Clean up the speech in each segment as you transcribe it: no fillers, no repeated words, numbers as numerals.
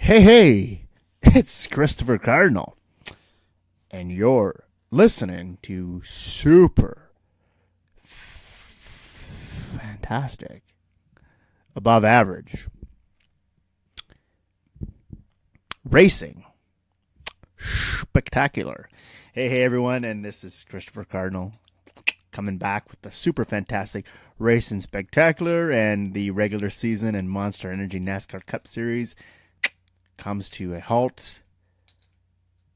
Hey, it's Christopher Cardinal, and you're listening to Super Fantastic, Above Average, Racing, Spectacular. Hey, everyone, and this is Christopher Cardinal coming back with the Super Fantastic Racing Spectacular, and the regular season and Monster Energy NASCAR Cup Series comes to a halt.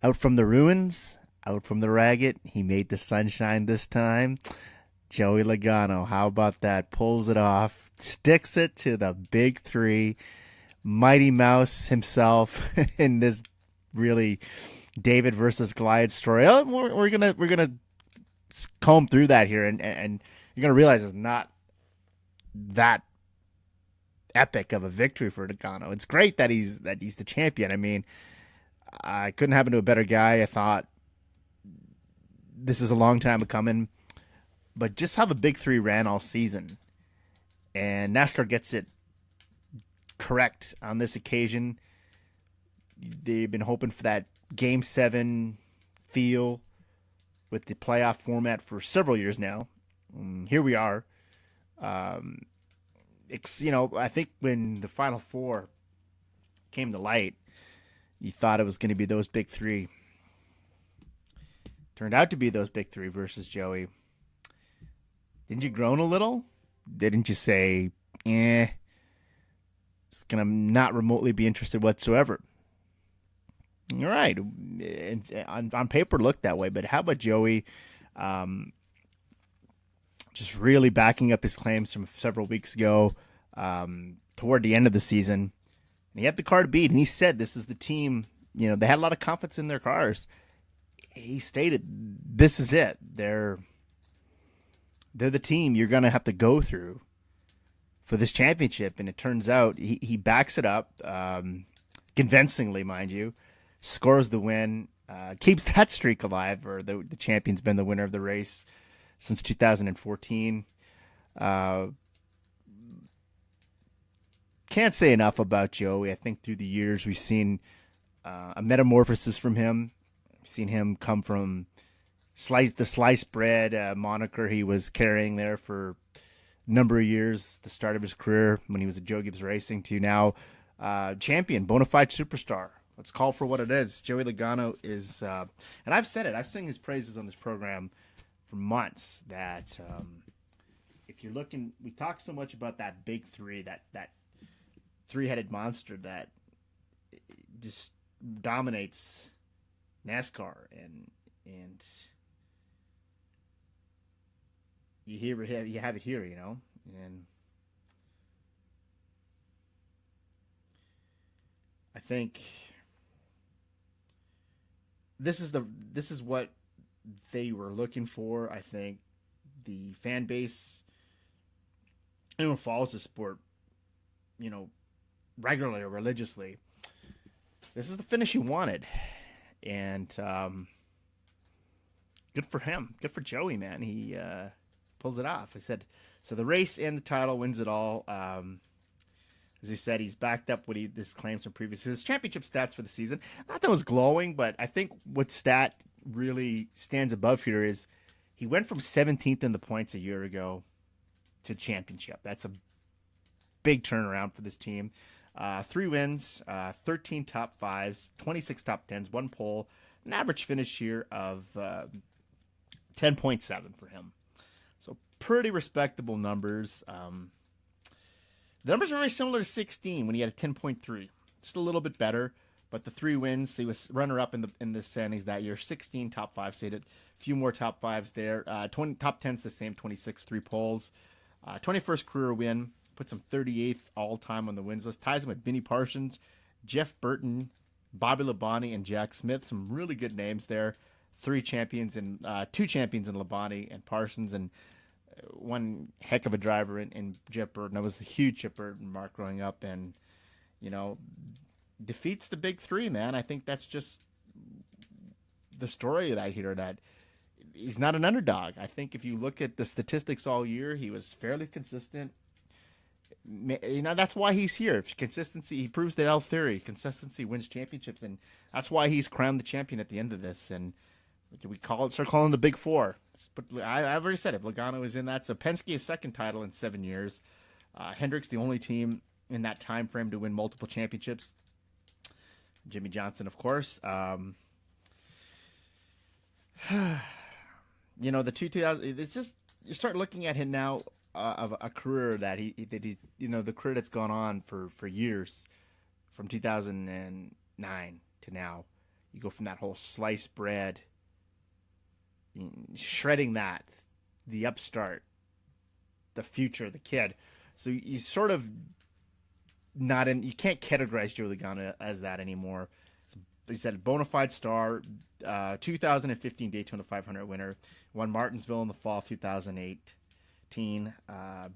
Out from the ruins, out from the ragged, he made the sunshine this time. Joey Logano, how about that? Pulls it off, sticks it to the big three. Mighty Mouse himself in this really David versus Goliath story. We're gonna comb through that here, and you're gonna realize it's not that epic of a victory for Logano. It's great that he's the champion. I mean, I couldn't happen to a better guy. I thought this is a long time coming, but just how the big three ran all season, and NASCAR gets it correct on this occasion. They've been hoping for that Game 7 feel with the playoff format for several years now. Here we are. I think when the Final Four came to light, you thought it was going to be those big three. Turned out to be those big three versus Joey. Didn't you groan a little? Didn't you say, it's going to not remotely be interested whatsoever? All right. On paper, looked that way. But how about Joey just really backing up his claims from several weeks ago toward the end of the season? And he had the car to beat, and he said this is the team. You know, they had a lot of confidence in their cars. He stated, this is it. They're the team you're going to have to go through for this championship. And it turns out he backs it up convincingly, mind you, scores the win, keeps that streak alive, or the champion's been the winner of the race since 2014. Can't say enough about Joey. I think through the years we've seen a metamorphosis from him. We've seen him come from the sliced bread moniker he was carrying there for a number of years, the start of his career when he was at Joe Gibbs Racing, to now champion, bona fide superstar. Let's call for what it is. Joey Logano is, and I've said it, I've sung his praises on this program for months, that if you're looking, we talk so much about that big three, that three-headed monster that just dominates NASCAR, and you have it here, you know, and I think this is what they were looking for. I think the fan base, anyone who follows the sport, you know, regularly or religiously, this is the finish he wanted. And good for him. Good for Joey, man. He pulls it off. I said, so the race and the title wins it all. As you said, he's backed up what this claims from previous. His championship stats for the season, not that it was glowing, but I think what stat really stands above here is he went from 17th in the points a year ago to championship. That's a big turnaround for this team. 3 wins, 13 top fives, 26 top tens, 1 pole, an average finish here of 10.7 for him. So pretty respectable numbers. The numbers are very similar to 16 when he had a 10.3. Just a little bit better, but the 3 wins, he was runner-up in the standings that year. 16 top 5s, so he had a few more top 5s there. 20 top 10s the same, 26, 3 poles. 21st career win. Puts him 38th all-time on the wins list. Ties him with Vinnie Parsons, Jeff Burton, Bobby Labonte, and Jack Smith. Some really good names there. 2 champions in Labonte and Parsons, and one heck of a driver in Jeff Burton. I was a huge Jeff Burton mark growing up, and, you know, defeats the big three, man. I think that's just the story that I hear, that he's not an underdog. I think if you look at the statistics all year, he was fairly consistent. That's why he's here. Consistency, he proves that L theory, consistency wins championships, and that's why he's crowned the champion at the end of this. And do we start calling the Big Four? But I've already said it. Logano is in that. So Penske is second title in 7 years. Hendrick's the only team in that time frame to win multiple championships. Jimmy Johnson, of course. The 2000. It's just you start looking at him now of a career that he the career that's gone on for years, from 2009 to now. You go from that whole sliced bread, shredding that, the upstart, the future, the kid. So he's sort of not in. You can't categorize Joey Logano as that anymore. He said a bona fide star, 2015 Daytona 500 winner, won Martinsville in the fall of 2018,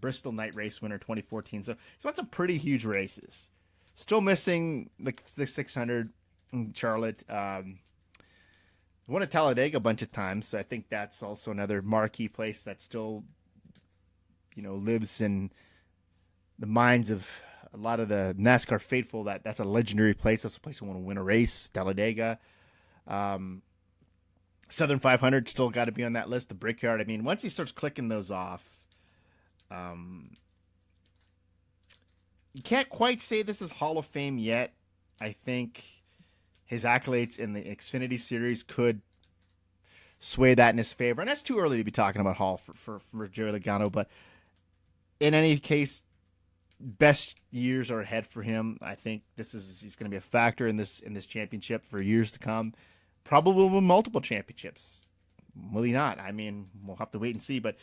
Bristol night race winner 2014. So he's won some pretty huge races. Still missing the 600 in Charlotte. Won at Talladega a bunch of times, so I think that's also another marquee place that still, lives in the minds of a lot of the NASCAR faithful. That's a legendary place. That's a place I want to win a race. Talladega, Southern 500 still got to be on that list. The Brickyard. I mean, once he starts clicking those off, you can't quite say this is Hall of Fame yet. I think his accolades in the Xfinity Series could sway that in his favor, and that's too early to be talking about Hall for Joey Logano. But in any case, best years are ahead for him. I think he's going to be a factor in this championship for years to come. Probably with multiple championships. Will he not? I mean, we'll have to wait and see. But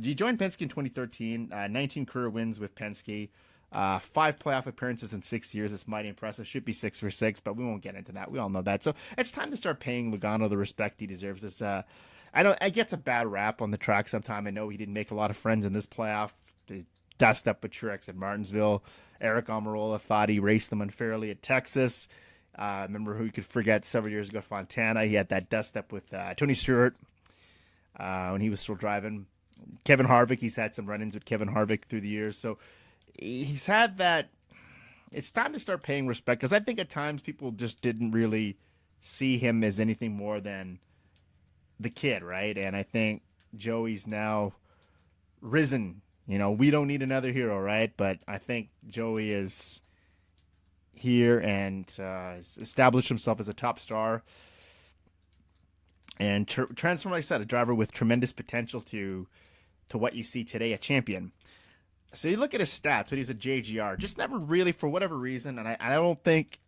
he joined Penske in 2013. 19 career wins with Penske. 5 playoff appearances in 6 years. It's mighty impressive. Should be 6 for 6, but we won't get into that. We all know that. So it's time to start paying Logano the respect he deserves. This I gets a bad rap on the track sometime. I know he didn't make a lot of friends in this playoff. They dust up with Truex at Martinsville. Eric Almirola thought he raced them unfairly at Texas. Remember who you could forget several years ago, Fontana. He had that dust up with Tony Stewart when he was still driving. Kevin Harvick, he's had some run-ins with Kevin Harvick through the years. So he's had that. It's time to start paying respect, because I think at times people just didn't really see him as anything more than the kid, right? And I think Joey's now risen. We don't need another hero, right? But I think Joey is here and has established himself as a top star and transformed, like I said, a driver with tremendous potential to what you see today, a champion. So you look at his stats when he was at JGR, just never really, for whatever reason, and I don't think,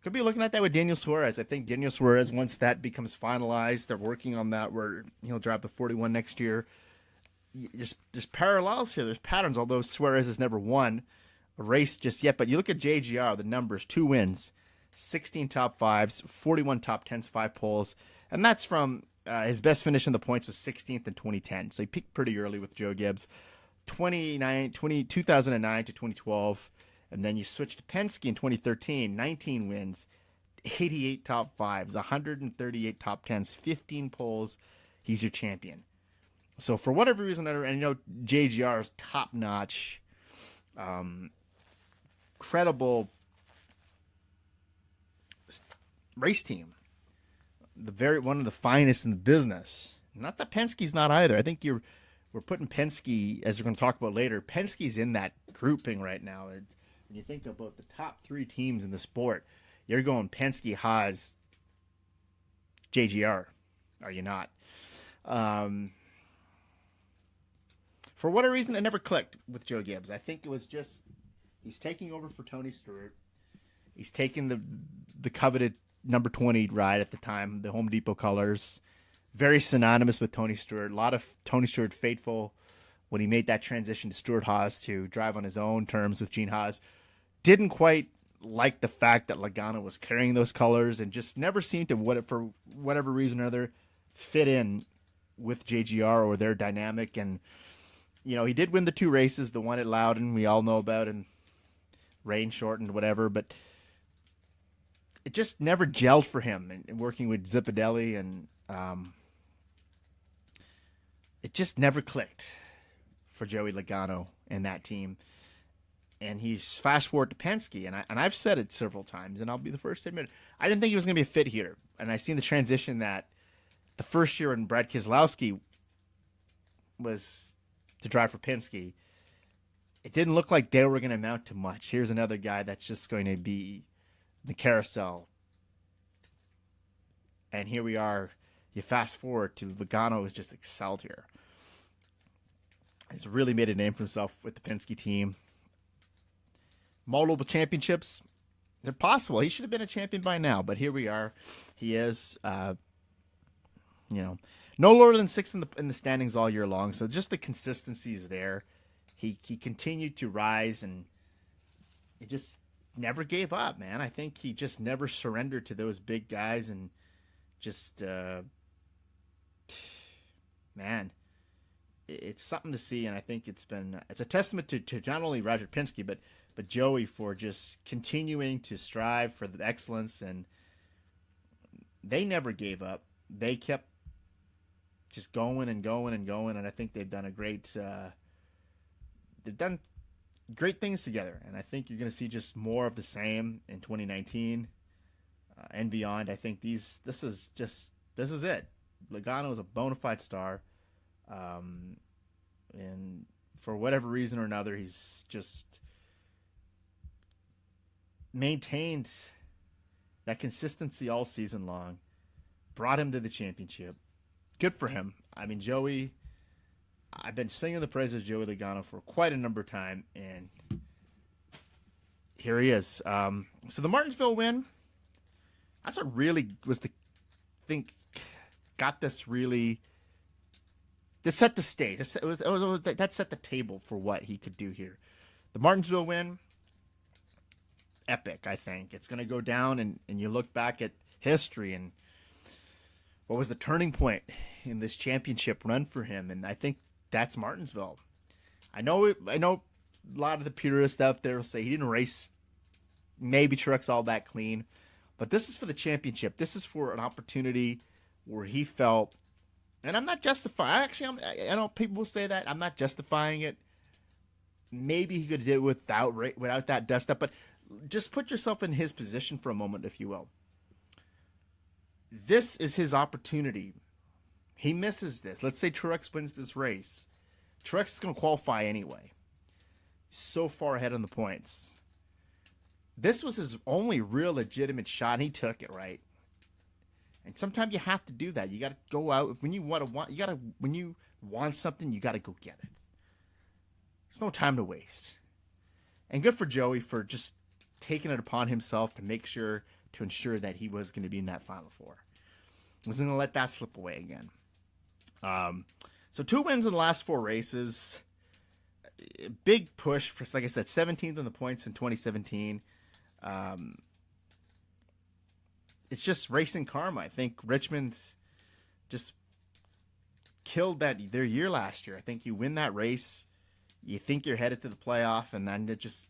could be looking at that with Daniel Suarez. I think Daniel Suarez, once that becomes finalized, they're working on that where he'll drive the 41 next year. There's parallels here. There's patterns, although Suarez has never won a race just yet. But you look at JGR, the numbers, 2 wins, 16 top 5s, 41 top 10s, 5 poles. And that's from his best finish in the points was 16th in 2010. So he peaked pretty early with Joe Gibbs. 2009 to 2012. And then you switch to Penske in 2013, 19 wins, 88 top 5s, 138 top 10s, 15 poles. He's your champion. So for whatever reason, and JGR is top-notch, credible race team. One of the finest in the business. Not that Penske's not either. I think we're putting Penske, as we're going to talk about later, Penske's in that grouping right now. When you think about the top 3 teams in the sport, you're going Penske, Haas, JGR. Are you not? For whatever reason, it never clicked with Joe Gibbs. I think it was just he's taking over for Tony Stewart. He's taking the coveted number 20 ride at the time, the Home Depot colors. Very synonymous with Tony Stewart. A lot of Tony Stewart faithful when he made that transition to Stewart Haas to drive on his own terms with Gene Haas. Didn't quite like the fact that Logano was carrying those colors and just never seemed to, for whatever reason or other, fit in with JGR or their dynamic. And he did win the 2 races, the one at Loudon we all know about, and rain shortened, whatever, but it just never gelled for him. And working with Zipadelli, and it just never clicked for Joey Logano and that team. And he's fast forward to Penske, and I've said it several times, and I'll be the first to admit it. I didn't think he was going to be a fit here, and I seen the transition that the first year when Brad Keselowski was to drive for Penske, it didn't look like they were going to amount to much. Here's another guy that's just going to be the carousel, and here we are. You fast forward to Logano has just excelled here. He's really made a name for himself with the Penske team. Multiple championships, they're possible. He should have been a champion by now, but here we are. He is, no lower than sixth in the standings all year long. So just the consistency is there. He continued to rise, and he just never gave up, man. I think he just never surrendered to those big guys, and just, man, it's something to see. And I think it's a testament to not only Roger Penske, but Joey for just continuing to strive for the excellence, and they never gave up. They kept just going and going and going, and I think they've done great things together, and I think you're going to see just more of the same in 2019 and beyond. I think this is it. Logano is a bona fide star, and for whatever reason or another, he's just maintained that consistency all season long, brought him to the championship. Good for him. I mean, Joey, I've been singing the praises of Joey Logano for quite a number of time, and here he is. So the Martinsville win, that's what really was got this really, that set the stage. That set the table for what he could do here. The Martinsville win, epic, I think. It's going to go down, and you look back at history and what was the turning point in this championship run for him, and I think that's Martinsville. I know a lot of the purists out there will say he didn't race maybe trucks all that clean, but this is for the championship. This is for an opportunity where he felt, and I'm not justifying, actually, I know people will say that, I'm not justifying it. Maybe he could do it without that dust up, but just put yourself in his position for a moment, if you will. This is his opportunity. He misses this. Let's say Truex wins this race. Truex is going to qualify anyway. So far ahead on the points. This was his only real legitimate shot, and he took it, right? And sometimes you have to do that. You got to go out when you want something, you got to go get it. There's no time to waste. And good for Joey for just taking it upon himself to ensure that he was going to be in that Final Four. He wasn't going to let that slip away again. So 2 wins in the last 4 races. Big push for, like I said, 17th in the points in 2017. It's just racing karma. I think Richmond just killed their year last year. I think you win that race, you think you're headed to the playoff, and then it just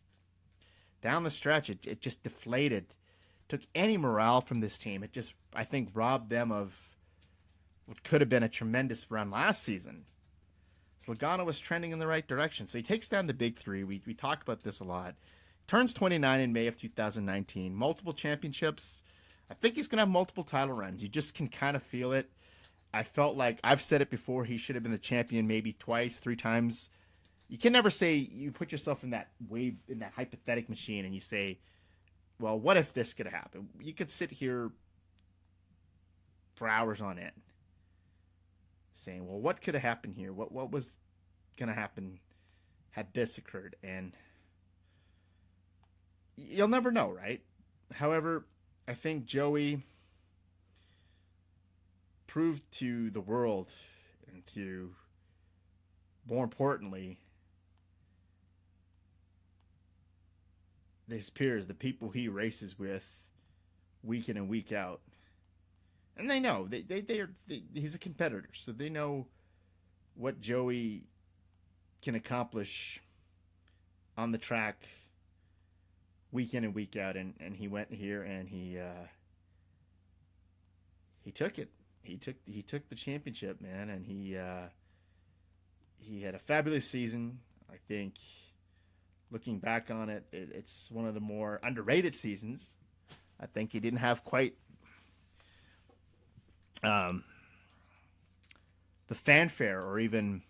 down the stretch, it just deflated. Took any morale from this team. It just, I think, robbed them of what could have been a tremendous run last season. So Logano was trending in the right direction. So he takes down the big 3. We talk about this a lot. Turns 29 in May of 2019. Multiple championships. I think he's going to have multiple title runs. You just can kind of feel it. I felt like, I've said it before, he should have been the champion maybe twice, 3 times. You can never say, you put yourself in that hypothetical machine and you say, well, what if this could happen? You could sit here for hours on end saying, well, what could have happened here? What was going to happen had this occurred? And you'll never know, right? However, I think Joey proved to the world and to, more importantly, his peers, the people he races with week in and week out. And they know. He's a competitor, so they know what Joey can accomplish on the track week in and week out. And he went here and he took it. He took the championship, man, and he had a fabulous season. I think Looking back on it, it's one of the more underrated seasons. I think he didn't have quite um, the fanfare, or even,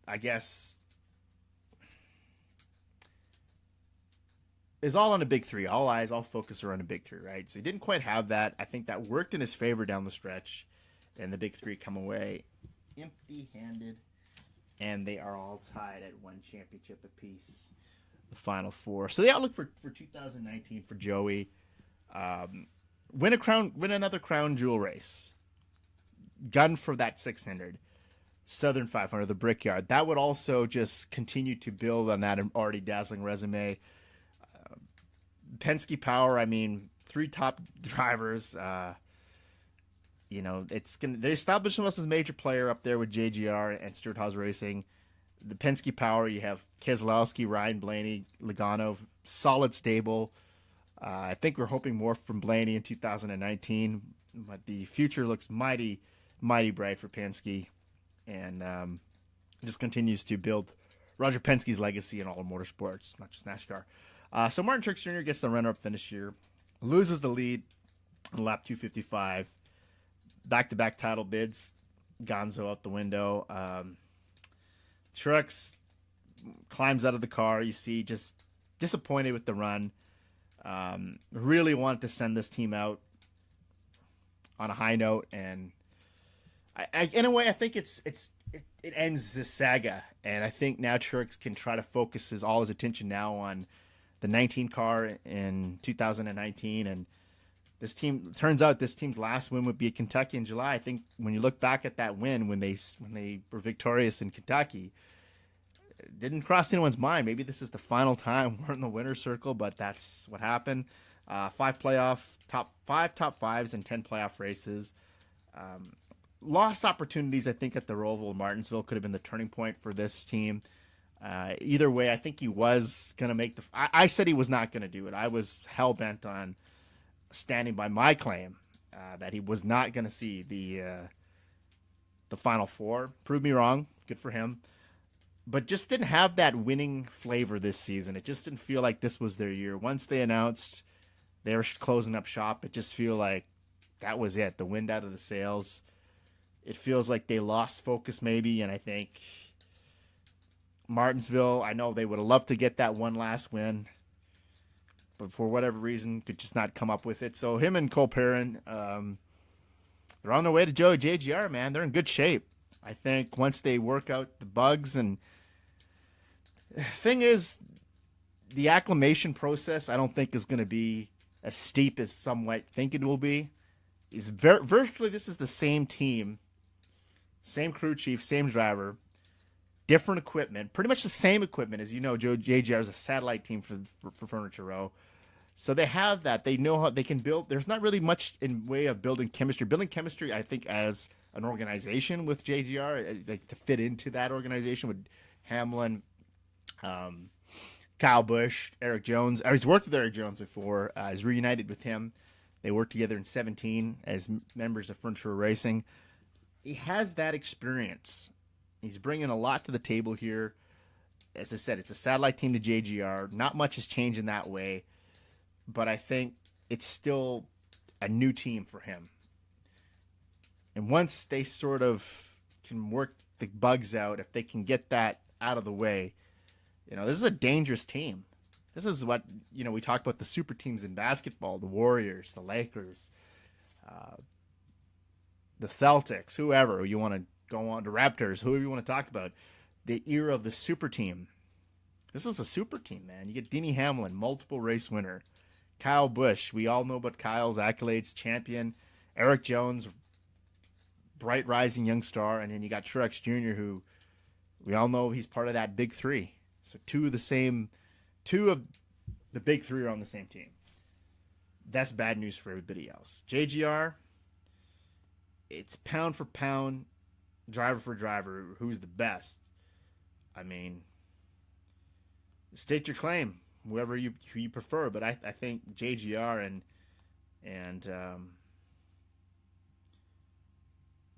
I guess, is all on the big three. All eyes, all focus are on the big three, right? So he didn't quite have that. I think that worked in his favor down the stretch, and the big three come away empty-handed, and they are all tied at one championship apiece. The final four. So the outlook for 2019 for Joey: win another crown jewel race, gun for that 600, Southern 500, the Brickyard. That would also just continue to build on that already dazzling resume. Penske Power, I mean, 3 top drivers. They established themselves as a major player up there with JGR and Stewart-Haas Racing. The Penske Power, you have Keselowski, Ryan Blaney, Logano, solid stable. I think we're hoping more from Blaney in 2019, but the future looks mighty, mighty bright for Penske, and just continues to build Roger Penske's legacy in all of motorsports, not just NASCAR. So Martin Truex Jr. gets the runner-up finish here, loses the lead on lap 255. Back-to-back title bids, Gonzo out the window. Truex climbs out of the car. You see, just disappointed with the run. Really wanted to send this team out on a high note, and in a way, I think it ends this saga. And I think now Truex can try to focus all his attention now on the 19 car in 2019, and this team's last win would be at Kentucky in July. I think when you look back at that win, when they were victorious in Kentucky, it didn't cross anyone's mind. Maybe this is the final time we're in the winner's circle, but that's what happened. 5 top fives and 10 playoff races. Lost opportunities, I think, at the Roval Martinsville could have been the turning point for this team. Either way, I think he was going to make I said he was not going to do it. I was hell-bent on standing by my claim that he was not going to see the Final Four. Proved me wrong. Good for him. But just didn't have that winning flavor this season. It just didn't feel like this was their year. Once they announced they were closing up shop, it just feel like that was it. The wind out of the sails. It feels like they lost focus maybe, and I think Martinsville, I know they would have loved to get that one last win, but for whatever reason, could just not come up with it. So him and Cole Perrin, they're on their way to Joey JGR, man. They're in good shape. I think once they work out the bugs, and thing is, the acclimation process I don't think is going to be as steep as some might think it will be. Virtually this is the same team, same crew chief, same driver, different equipment, pretty much the same equipment. As you know, Joe JGR is a satellite team for Furniture Row. So they have that. They know how they can build. There's not really much in way of building chemistry. Building chemistry, I think, as an organization with JGR, like to fit into that organization with Hamlin, Kyle Busch, Eric Jones. He's worked with Eric Jones before. He's reunited with him. They worked together in 2017 as members of Furniture Racing. He has that experience. He's bringing a lot to the table here. As I said, it's a satellite team to JGR. Not much has changed in that way, but I think it's still a new team for him. And once they sort of can work the bugs out, if they can get that out of the way, this is a dangerous team. This is what, we talk about the super teams in basketball, the Warriors, the Lakers, the Celtics, whoever you want to go on, the Raptors, whoever you want to talk about, the era of the super team. This is a super team, man. You get Denny Hamlin, multiple race winner. Kyle Busch, we all know about Kyle's accolades, champion. Eric Jones, bright rising young star. And then you got Truex Jr., who we all know he's part of that big three. So two of the big three are on the same team. That's bad news for everybody else. JGR, it's pound for pound, driver for driver, who's the best. I mean, state your claim, who you prefer, but I think JGR and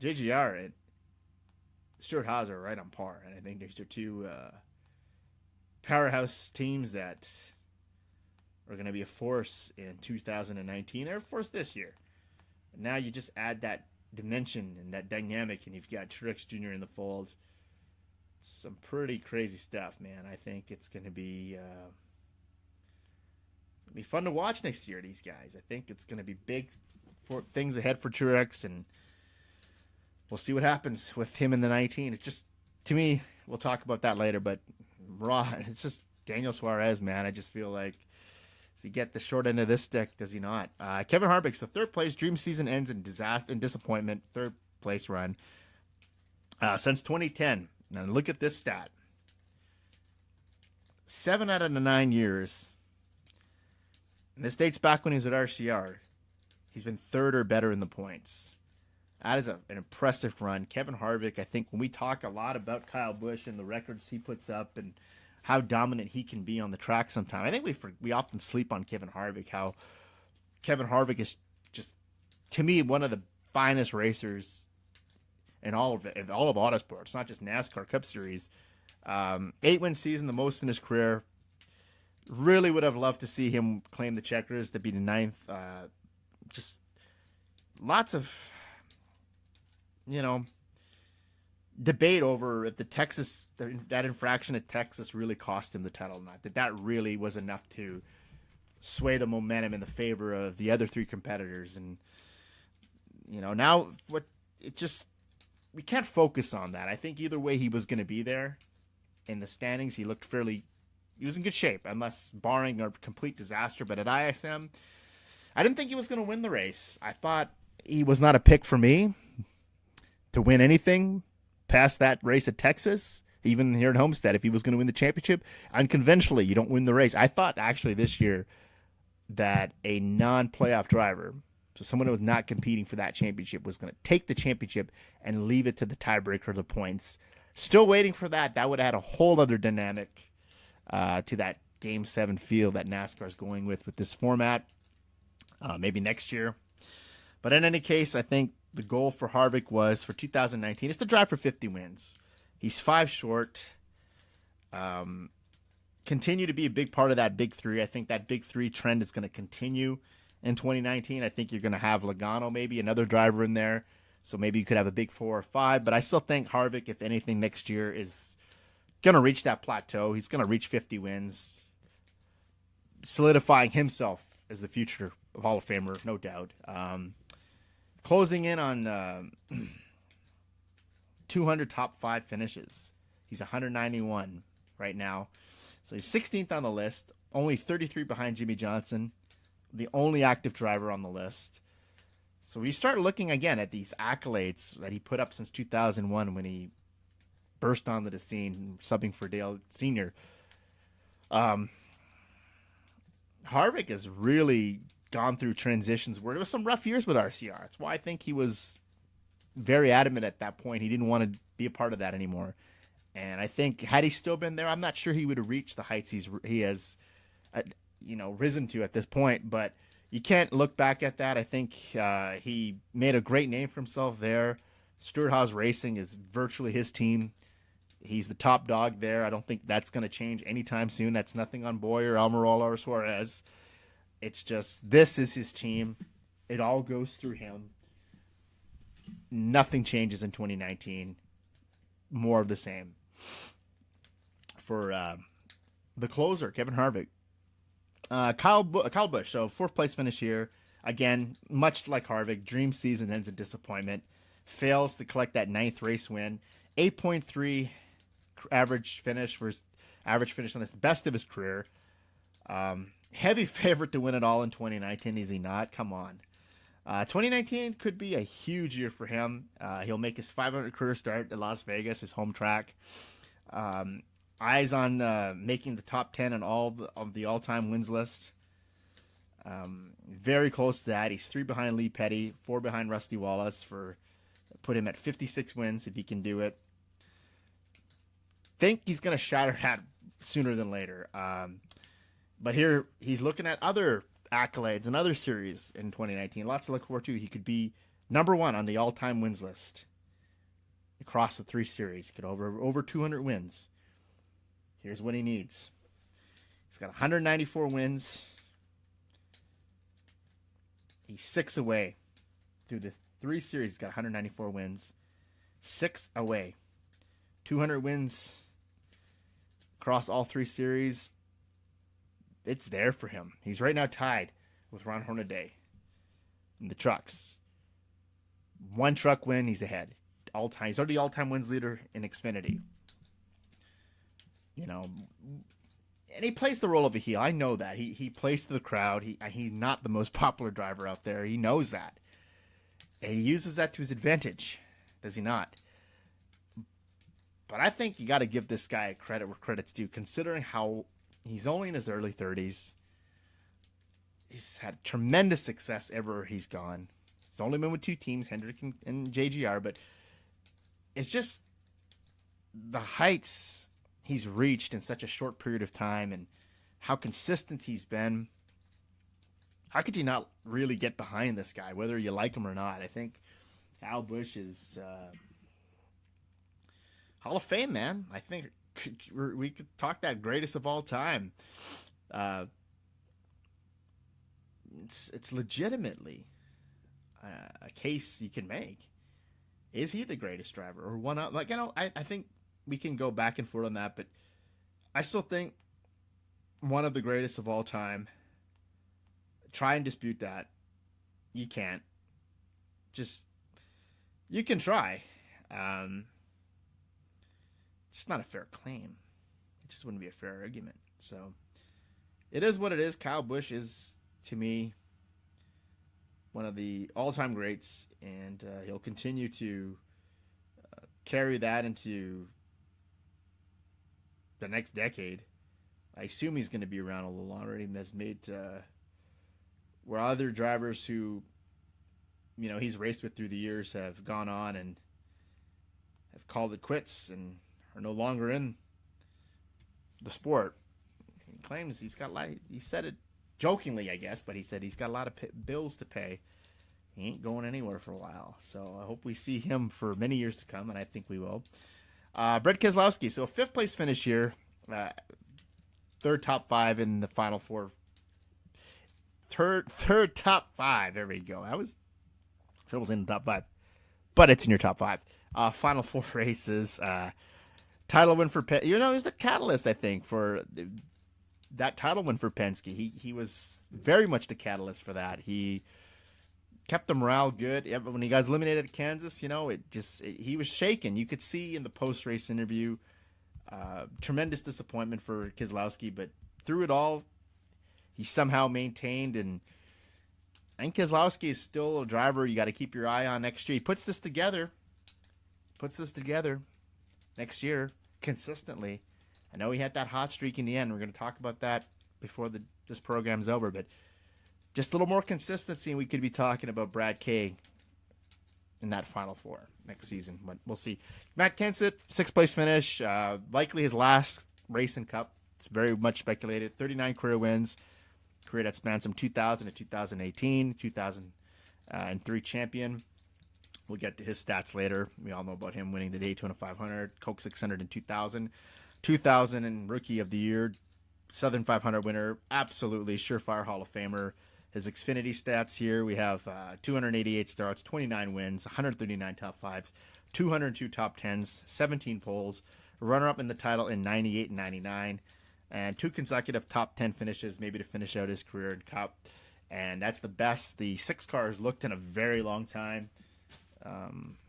JGR and Stewart-Haas are right on par, and I think these are two powerhouse teams that are going to be a force in 2019 or a force this year. Now you just add that dimension and that dynamic, and you've got Truex Jr. in the fold. Some pretty crazy stuff, man. I think it's going to be fun to watch next year. These guys, I think it's going to be big for things ahead for Truex, and we'll see what happens with him in the 19. It's just, to me, we'll talk about that later. But it's just Daniel Suarez, man. I just feel like, does he get the short end of this stick? Does he not? Kevin Harvick, so third place. Dream season ends in disaster and disappointment. Third place run since 2010. Now look at this stat. 7 out of the 9 years, and this dates back when he was at RCR, he's been third or better in the points. That is an impressive run. Kevin Harvick, I think when we talk a lot about Kyle Busch and the records he puts up and how dominant he can be on the track sometimes, I think we often sleep on Kevin Harvick, how Kevin Harvick is just, to me, one of the finest racers in all of autosports, not just NASCAR Cup Series. 8-win season, the most in his career. Really would have loved to see him claim the checkers to be the 9th. Just lots of, debate over if that infraction at Texas really cost him the title or not. That really was enough to sway the momentum in the favor of the other 3 competitors. And, now we can't focus on that. I think either way he was going to be there in the standings. He was in good shape, unless barring a complete disaster. But at ISM, I didn't think he was going to win the race. I thought he was not a pick for me to win anything past that race at Texas, even here at Homestead. If he was going to win the championship, unconventionally, you don't win the race. I thought actually this year that a non-playoff driver, so someone who was not competing for that championship, was going to take the championship and leave it to the tiebreaker of the points. Still waiting for that. That would add a whole other dynamic to that Game 7 field that NASCAR is going with this format. Maybe next year. But in any case, I think the goal for Harvick was for 2019 is to drive for 50 wins. He's 5 short. Continue to be a big part of that big 3. I think that big 3 trend is going to continue in 2019. I think you're going to have Logano, maybe another driver in there. So maybe you could have a big 4 or 5. But I still think Harvick, if anything, next year is going to reach that plateau. He's going to reach 50 wins, solidifying himself as the future Hall of Famer, no doubt. Closing in on 200 top 5 finishes. He's 191 right now. So he's 16th on the list, only 33 behind Jimmy Johnson, the only active driver on the list. So we start looking again at these accolades that he put up since 2001 when he burst onto the scene, subbing for Dale Sr. Harvick has really gone through transitions where there was some rough years with RCR. That's why I think he was very adamant at that point. He didn't want to be a part of that anymore. And I think had he still been there, I'm not sure he would have reached the heights he has, risen to at this point. But you can't look back at that. I think he made a great name for himself there. Stewart-Haas Racing is virtually his team. He's the top dog there. I don't think that's going to change anytime soon. That's nothing on Boyer, Almirola, or Suarez. It's just, this is his team. It all goes through him. Nothing changes in 2019. More of the same. For the closer, Kevin Harvick. Kyle Busch, so 4th place finish here. Again, much like Harvick, dream season ends in disappointment. Fails to collect that 9th race win. 8.3 average finish for his average finish on this, best of his career. Heavy favorite to win it all in 2019, is he not? Come on. 2019 could be a huge year for him. He'll make his 500 career start at Las Vegas, his home track. Eyes on making the top 10 on all of the all-time wins list. Very close to that. He's 3 behind Lee Petty, 4 behind Rusty Wallace, put him at 56 wins if he can do it. Think he's going to shatter that sooner than later. But here he's looking at other accolades and other series in 2019. Lots to look forward to. He could be number 1 on the all-time wins list across the 3 series. He could over 200 wins. Here's what he needs. He's got 194 wins. He's 6 away. Through the 3 series, he's got 194 wins. 6 away. 200 wins across all 3 series. It's there for him. He's right now tied with Ron Hornaday in the trucks. 1 truck win, he's ahead. All time. He's already all-time wins leader in Xfinity. You know, and he plays the role of a heel. I know that. He plays to the crowd. He's not the most popular driver out there. He knows that. And he uses that to his advantage. Does he not? But I think you got to give this guy credit where credit's due, considering how he's only in his early 30s. He's had tremendous success everywhere he's gone. He's only been with 2 teams, Hendrick and JGR, but it's just the heights he's reached in such a short period of time and how consistent he's been. How could you not really get behind this guy, whether you like him or not? I think Kyle Busch is Hall of Fame, man. I think we could talk that greatest of all time. It's legitimately a case you can make. Is he the greatest driver or one up? I think we can go back and forth on that, but I still think one of the greatest of all time. Try and dispute that. You can't. You can try. It's not a fair claim. It just wouldn't be a fair argument. So it is what it is. Kyle Busch is, to me, one of the all-time greats, and he'll continue to carry that into the next decade. I assume he's going to be around a little longer. He has made where other drivers who, he's raced with through the years have gone on and have called it quits and are no longer in the sport. He claims he said it jokingly, I guess, but he said he's got a lot of bills to pay. He ain't going anywhere for a while. So I hope we see him for many years to come, and I think we will. Brett Keselowski, so 5th place finish here. 3rd top 5 in the Final 4. Third top 5. There we go. I was in the top 5, but it's in your top 5. Final 4 races. Title win for Penske. He's the catalyst, I think, for that title win for Penske. He was very much the catalyst for that. He kept the morale good. When he got eliminated at Kansas, he was shaken. You could see in the post-race interview, tremendous disappointment for Keselowski, but through it all, he somehow maintained, and I think Keselowski is still a driver you got to keep your eye on next year. He puts this together next year consistently. I know he had that hot streak in the end. We're going to talk about that before this program's over, but just a little more consistency, and we could be talking about Brad K in that Final 4 next season. But we'll see. Matt Kenseth, 6th place finish, likely his last race in Cup. It's very much speculated. 39 career wins. Career that spans from 2000 to 2018, 2003 champion. We'll get to his stats later. We all know about him winning the Daytona 500, Coke 600 in 2000, 2000 and Rookie of the Year, Southern 500 winner, absolutely surefire Hall of Famer. His Xfinity stats here, we have 288 starts, 29 wins, 139 top 5s, 202 top 10s, 17 poles, runner-up in the title in 98 and 99, and 2 consecutive top 10 finishes, maybe to finish out his career in Cup. And that's the best the 6 cars looked in a very long time.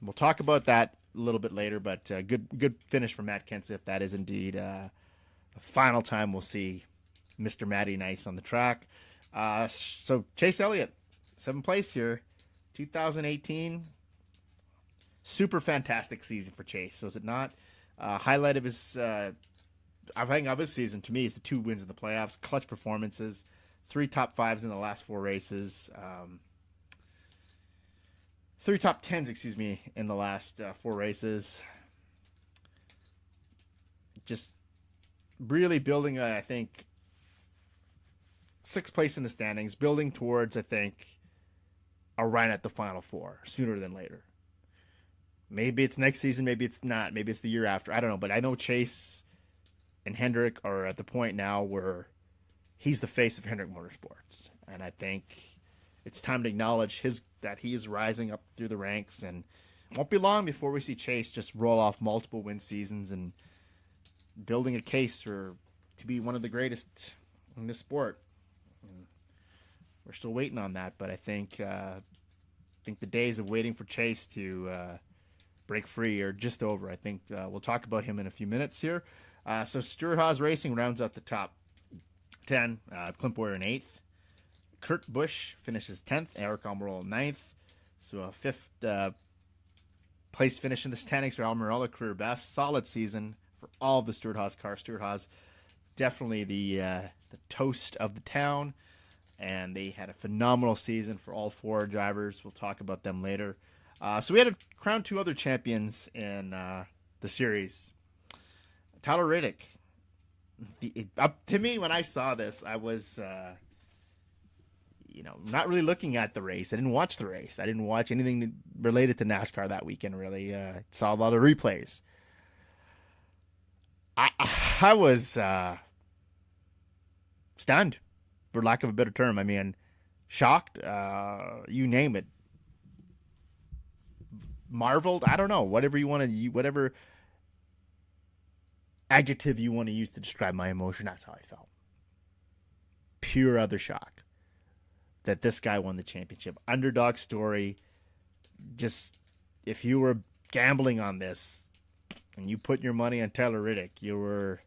We'll talk about that a little bit later, but good finish for Matt Kenseth. That is indeed the final time we'll see Mr. Matty Nice on the track. So Chase Elliott, 7th place here, 2018. Super fantastic season for Chase, was it not? Highlight of his, I think of his season to me is the 2 wins in the playoffs, clutch performances, 3 top 5s in the last 4 races, 3 top 10s, in the last 4 races. Just really building, I think, 6th place in the standings, building towards, I think, a run at the Final 4 sooner than later. Maybe it's next season, maybe it's not. Maybe it's the year after. I don't know. But I know Chase and Hendrick are at the point now where he's the face of Hendrick Motorsports, and I think it's time to acknowledge that he is rising up through the ranks, and it won't be long before we see Chase just roll off multiple win seasons and building a case to be one of the greatest in this sport. And we're still waiting on that, but I think the days of waiting for Chase to break free are just over. I think we'll talk about him in a few minutes here. So Stewart-Haas Racing rounds out the top 10. Clint Boyer in 8th. Kurt Busch finishes 10th. Eric Almirola 9th. So a 5th place finish in the standings for Almirola, career best. Solid season for all of the Stewart-Haas cars. Stewart-Haas definitely the toast of the town, and they had a phenomenal season for all 4 drivers. We'll talk about them later. So we had to crown 2 other champions in the series. Tyler Reddick. Up to me, when I saw this, I was, not really looking at the race. I didn't watch the race. I didn't watch anything related to NASCAR that weekend, really. Saw a lot of replays. I was stunned, for lack of a better term. I mean, shocked, you name it. Marveled, I don't know, whatever you want to, whatever adjective you want to use to describe my emotion, that's how I felt. Pure other shock that this guy won the championship. Underdog story. Just, if you were gambling on this and you put your money on Tyler Reddick, you're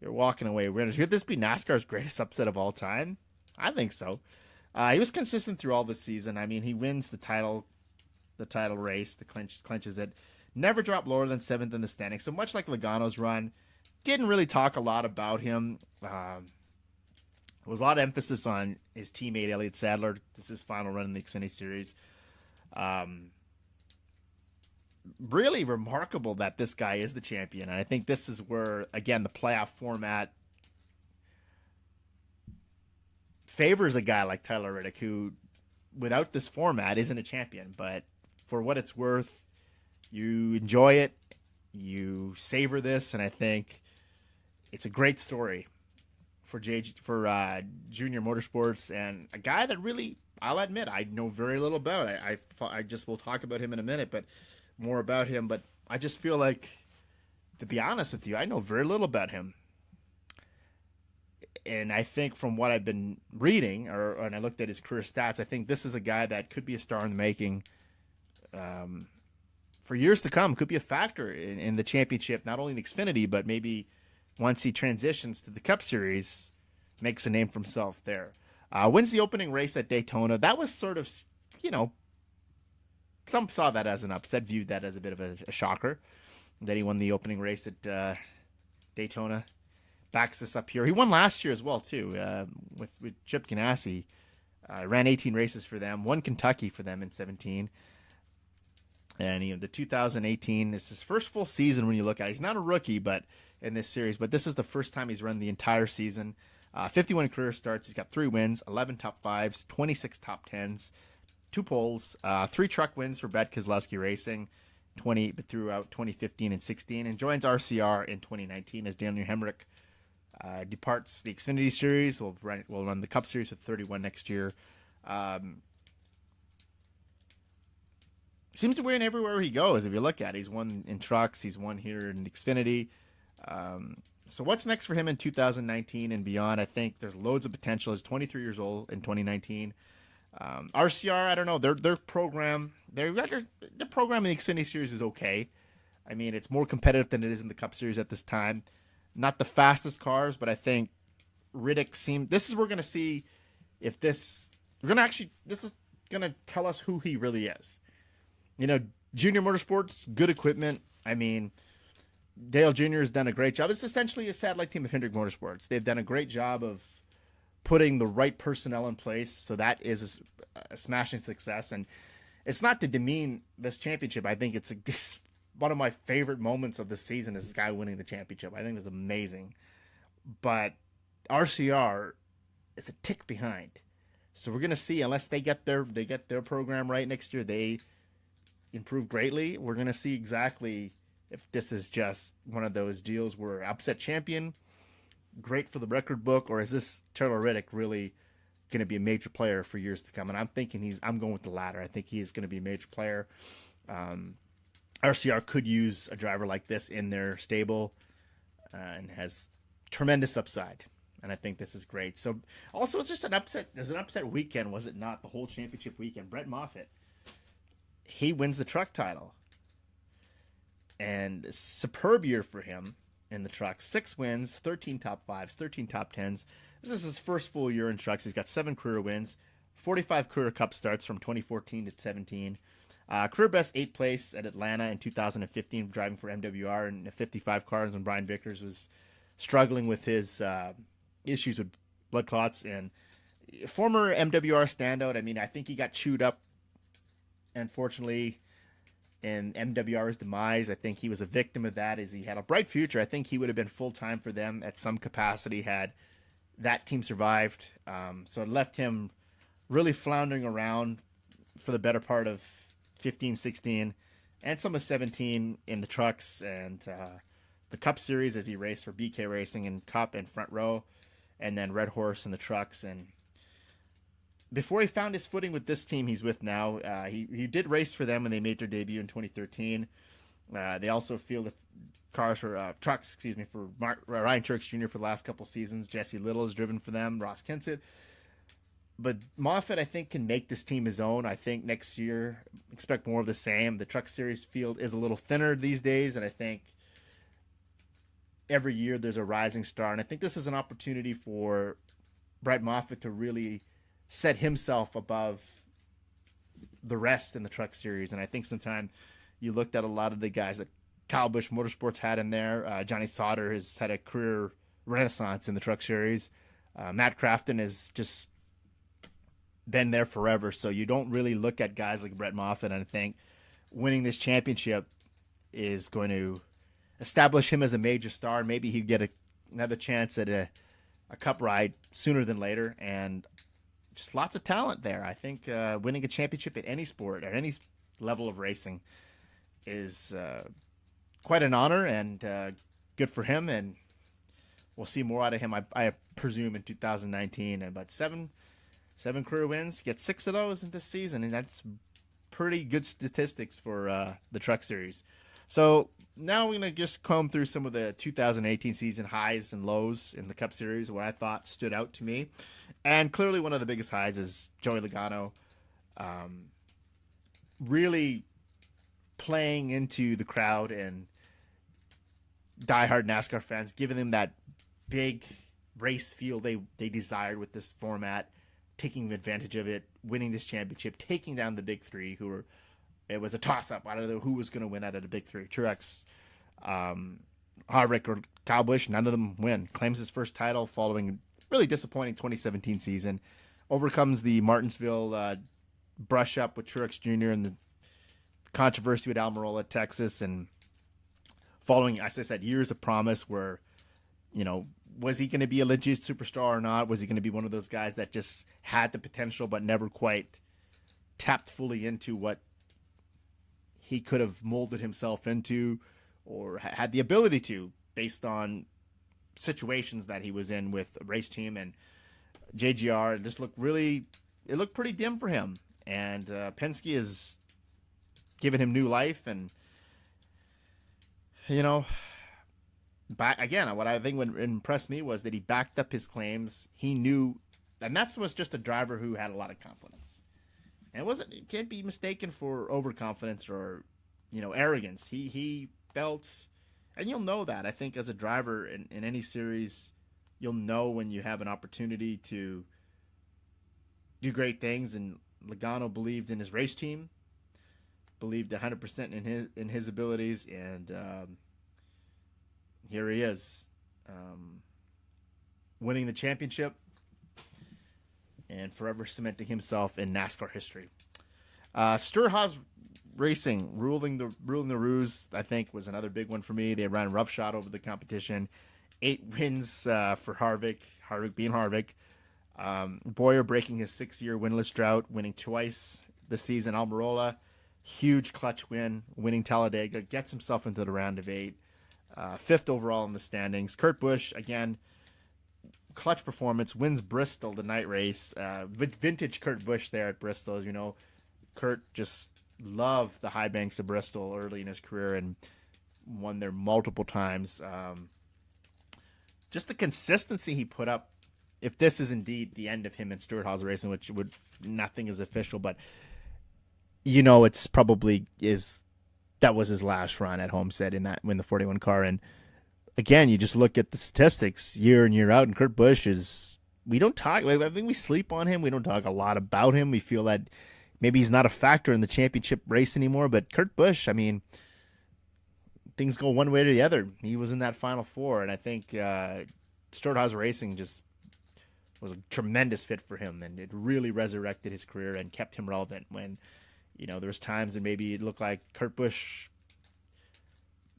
walking away. Could this be NASCAR's greatest upset of all time? I think so. He was consistent through all the season. I mean, he wins the title race, clinches it. Never dropped lower than 7th in the standings. So much like Logano's run, didn't really talk a lot about him. There was a lot of emphasis on his teammate Elliott Sadler. This is his final run in the Xfinity Series. Really remarkable that this guy is the champion. And I think this is where, again, the playoff format favors a guy like Tyler Reddick, who, without this format, isn't a champion. But for what it's worth, you enjoy it, you savor this, and I think it's a great story for Junior Motorsports, and a guy that really, I'll admit, I know very little about. I just will talk about him in a minute, but more about him. But I just feel like, to be honest with you, I know very little about him. And I think from what I've been reading, and I looked at his career stats, I think this is a guy that could be a star in the making. For years to come, could be a factor in the championship, not only in Xfinity, but maybe once he transitions to the Cup Series, makes a name for himself there. Wins the opening race at Daytona. That was sort of, some saw that as an upset, viewed that as a bit of a shocker, that he won the opening race at Daytona. Backs this up here. He won last year as well, too, with Chip Ganassi. Ran 18 races for them, won Kentucky for them in 17. And the 2018 is his first full season when you look at it. He's not a rookie, but in this series, but this is the first time he's run the entire season. 51 career starts. He's got 3 wins, 11 top 5s, 26 top 10s, 2 poles, 3 truck wins for Brad Keselowski Racing, throughout 2015 and 16, and joins RCR in 2019 as Daniel Hemrick departs the Xfinity Series. Will run the Cup Series with 31 next year. Seems to win everywhere he goes. If you look at it, he's won in trucks, he's won here in Xfinity. So what's next for him in 2019 and beyond? I think there's loads of potential. He's 23 years old in 2019. RCR, I don't know. Their program, their program in the Xfinity Series is okay. I mean, it's more competitive than it is in the Cup Series at this time. Not the fastest cars, but I think Reddick this is we're going to see if this is going to tell us who he really is. Junior Motorsports, good equipment. I mean, Dale Jr. has done a great job. It's essentially a satellite team of Hendrick Motorsports. They've done a great job of putting the right personnel in place, so that is a smashing success. And it's not to demean this championship. I think it's one of my favorite moments of the season is this guy winning the championship. I think it was amazing. But RCR is a tick behind. So we're going to see, unless they get their program right next year, they improve greatly. We're going to see exactly if this is just one of those deals where upset champion, great for the record book, or is this Taylor Reddick really going to be a major player for years to come? And I'm going with the latter. I think he is going to be a major player. RCR could use a driver like this in their stable and has tremendous upside. And I think this is great. So also it's just an upset. There's an upset weekend, was it not? The whole championship weekend. Brett Moffitt, he wins the truck title. And a superb year for him in the trucks. 6 wins, 13 top 5s, 13 top 10s. This is his first full year in trucks. He's got 7 career wins, 45 career cup starts from 2014 to 17. Career best 8th place at Atlanta in 2015, driving for MWR in the 55 cars when Brian Vickers was struggling with his issues with blood clots. And former MWR standout, I mean, I think he got chewed up, unfortunately, in MWR's demise. I think he was a victim of that, as he had a bright future. I think he would have been full-time for them at some capacity had that team survived. So it left him really floundering around for the better part of 15, 16, and some of 17 in the trucks and the Cup Series as he raced for BK Racing in Cup and Front Row, and then Red Horse in the trucks. And before he found his footing with this team he's with now, he did race for them when they made their debut in 2013. They also fielded trucks, for Ryan Truex Jr. for the last couple seasons. Jesse Little has driven for them, Ross Kenseth. But Moffitt, I think, can make this team his own. I think next year, expect more of the same. The Truck Series field is a little thinner these days, and I think every year there's a rising star. And I think this is an opportunity for Brett Moffitt to really set himself above the rest in the Truck Series. And I think sometime you looked at a lot of the guys that Kyle Busch Motorsports had in there. Johnny Sauter has had a career renaissance in the Truck Series. Matt Crafton has just been there forever. So you don't really look at guys like Brett Moffitt and think winning this championship is going to establish him as a major star. Maybe he'd get another chance at a cup ride sooner than later. And just lots of talent there. I think winning a championship in any sport or any level of racing is quite an honor, and good for him. And we'll see more out of him, I presume, in 2019. But seven career wins, get 6 of those in this season, and that's pretty good statistics for the Truck Series. So now we're going to just comb through some of the 2018 season highs and lows in the Cup Series, what I thought stood out to me. And clearly one of the biggest highs is Joey Logano really playing into the crowd and diehard NASCAR fans, giving them that big race feel they desired with this format, taking advantage of it, winning this championship, taking down the big three it was a toss-up. I don't know who was going to win out of the big three. Truex, Harvick, or Kyle Busch. None of them win. Claims his first title following a really disappointing 2017 season. Overcomes the Martinsville brush-up with Truex Jr. and the controversy with Almirola, Texas. And following, as I said, years of promise where, was he going to be a legit superstar or not? Was he going to be one of those guys that just had the potential but never quite tapped fully into what he could have molded himself into or had the ability to based on situations that he was in with a race team and JGR? It just looked pretty dim for him. And Penske has given him new life. And, back again, what I think what impressed me was that he backed up his claims. He knew, and that was just a driver who had a lot of confidence. And it can't be mistaken for overconfidence or, arrogance. He felt, and you'll know that, I think, as a driver in any series, you'll know when you have an opportunity to do great things. And Logano believed in his race team, believed 100% in his abilities, and here he is, winning the championship and forever cementing himself in NASCAR history. Sturhaus Racing ruling the Ruse, I think, was another big one for me. They ran roughshod over the competition. 8 wins for Harvick being Harvick. Boyer breaking his 6-year winless drought, winning twice this season. Almirola Huge clutch win, winning Talladega, gets himself into the round of 8, 5th overall in the standings. Kurt Busch, again, clutch performance, wins Bristol, the night race. Vintage Kurt Busch there at Bristol. As you know, Kurt just loved the high banks of Bristol early in his career and won there multiple times. Just the consistency he put up. If this is indeed the end of him in Stewart-Haas racing, which would nothing is official, but it's probably that was his last run at Homestead in the 41 car. And again, you just look at the statistics year in, year out, and Kurt Busch we don't talk, I think we sleep on him. We don't talk a lot about him. We feel that maybe he's not a factor in the championship race anymore, but Kurt Busch, I mean, things go one way or the other. He was in that Final Four, and I think Stewart-Haas Racing just was a tremendous fit for him, and it really resurrected his career and kept him relevant when, there was times that maybe it looked like Kurt Busch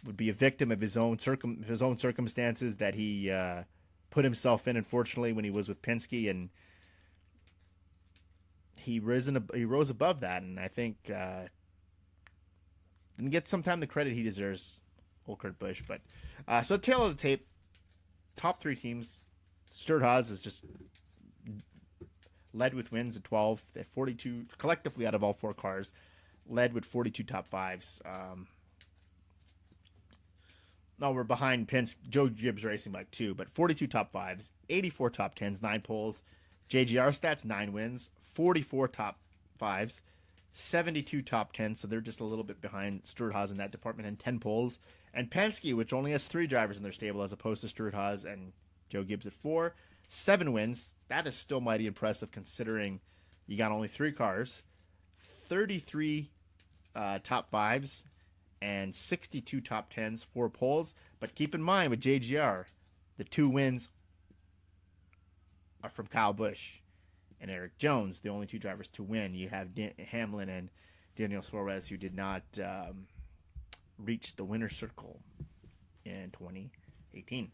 would be a victim of his own circumstances that he put himself in, unfortunately, when he was with Penske, and he rose above that, and I think didn't get sometime the credit he deserves, old Kurt Busch. But so tail of the tape, top 3 teams, Stewart-Haas is just led with wins at 12, at 42 collectively out of all 4 cars, led with 42 top 5s. No, we're behind Penske, Joe Gibbs Racing by 2, but 42 top 5s, 84 top 10s, 9 poles. JGR stats, 9 wins, 44 top 5s, 72 top 10s, so they're just a little bit behind Stewart-Haas in that department, and 10 poles. And Penske, which only has 3 drivers in their stable as opposed to Stewart-Haas and Joe Gibbs at 4, 7 wins. That is still mighty impressive considering you got only 3 cars, 33 top 5s, and 62 top 10s, 4 poles. But keep in mind with JGR, the 2 wins are from Kyle Busch and Eric Jones, the only 2 drivers to win. You have Hamlin and Daniel Suarez, who did not reach the winner's circle in 2018.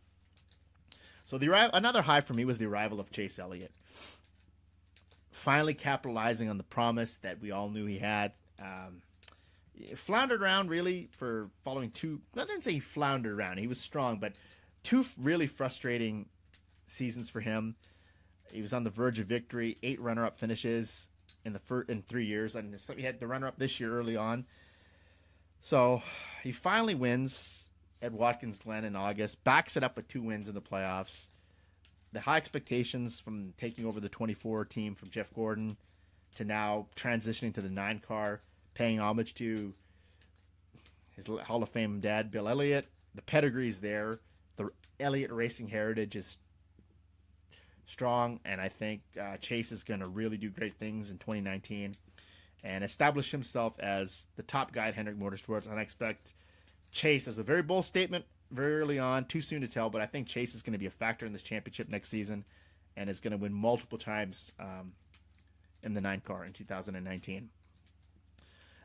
So another high for me was the arrival of Chase Elliott. Finally capitalizing on the promise that we all knew he had. Floundered around really for following 2. I didn't say he floundered around. He was strong, but 2 really frustrating seasons for him. He was on the verge of victory. 8 runner-up finishes in 3 years. And he had the runner-up this year early on. So he finally wins at Watkins Glen in August. Backs it up with 2 wins in the playoffs. The high expectations from taking over the 24 team from Jeff Gordon to now transitioning to the 9 car, paying homage to his Hall of Fame dad, Bill Elliott. The pedigree's there. The Elliott racing heritage is strong, and I think Chase is going to really do great things in 2019 and establish himself as the top guy at Hendrick Motorsports. And I expect Chase, as a very bold statement, very early on, too soon to tell, but I think Chase is going to be a factor in this championship next season and is going to win multiple times in the 9 car in 2019.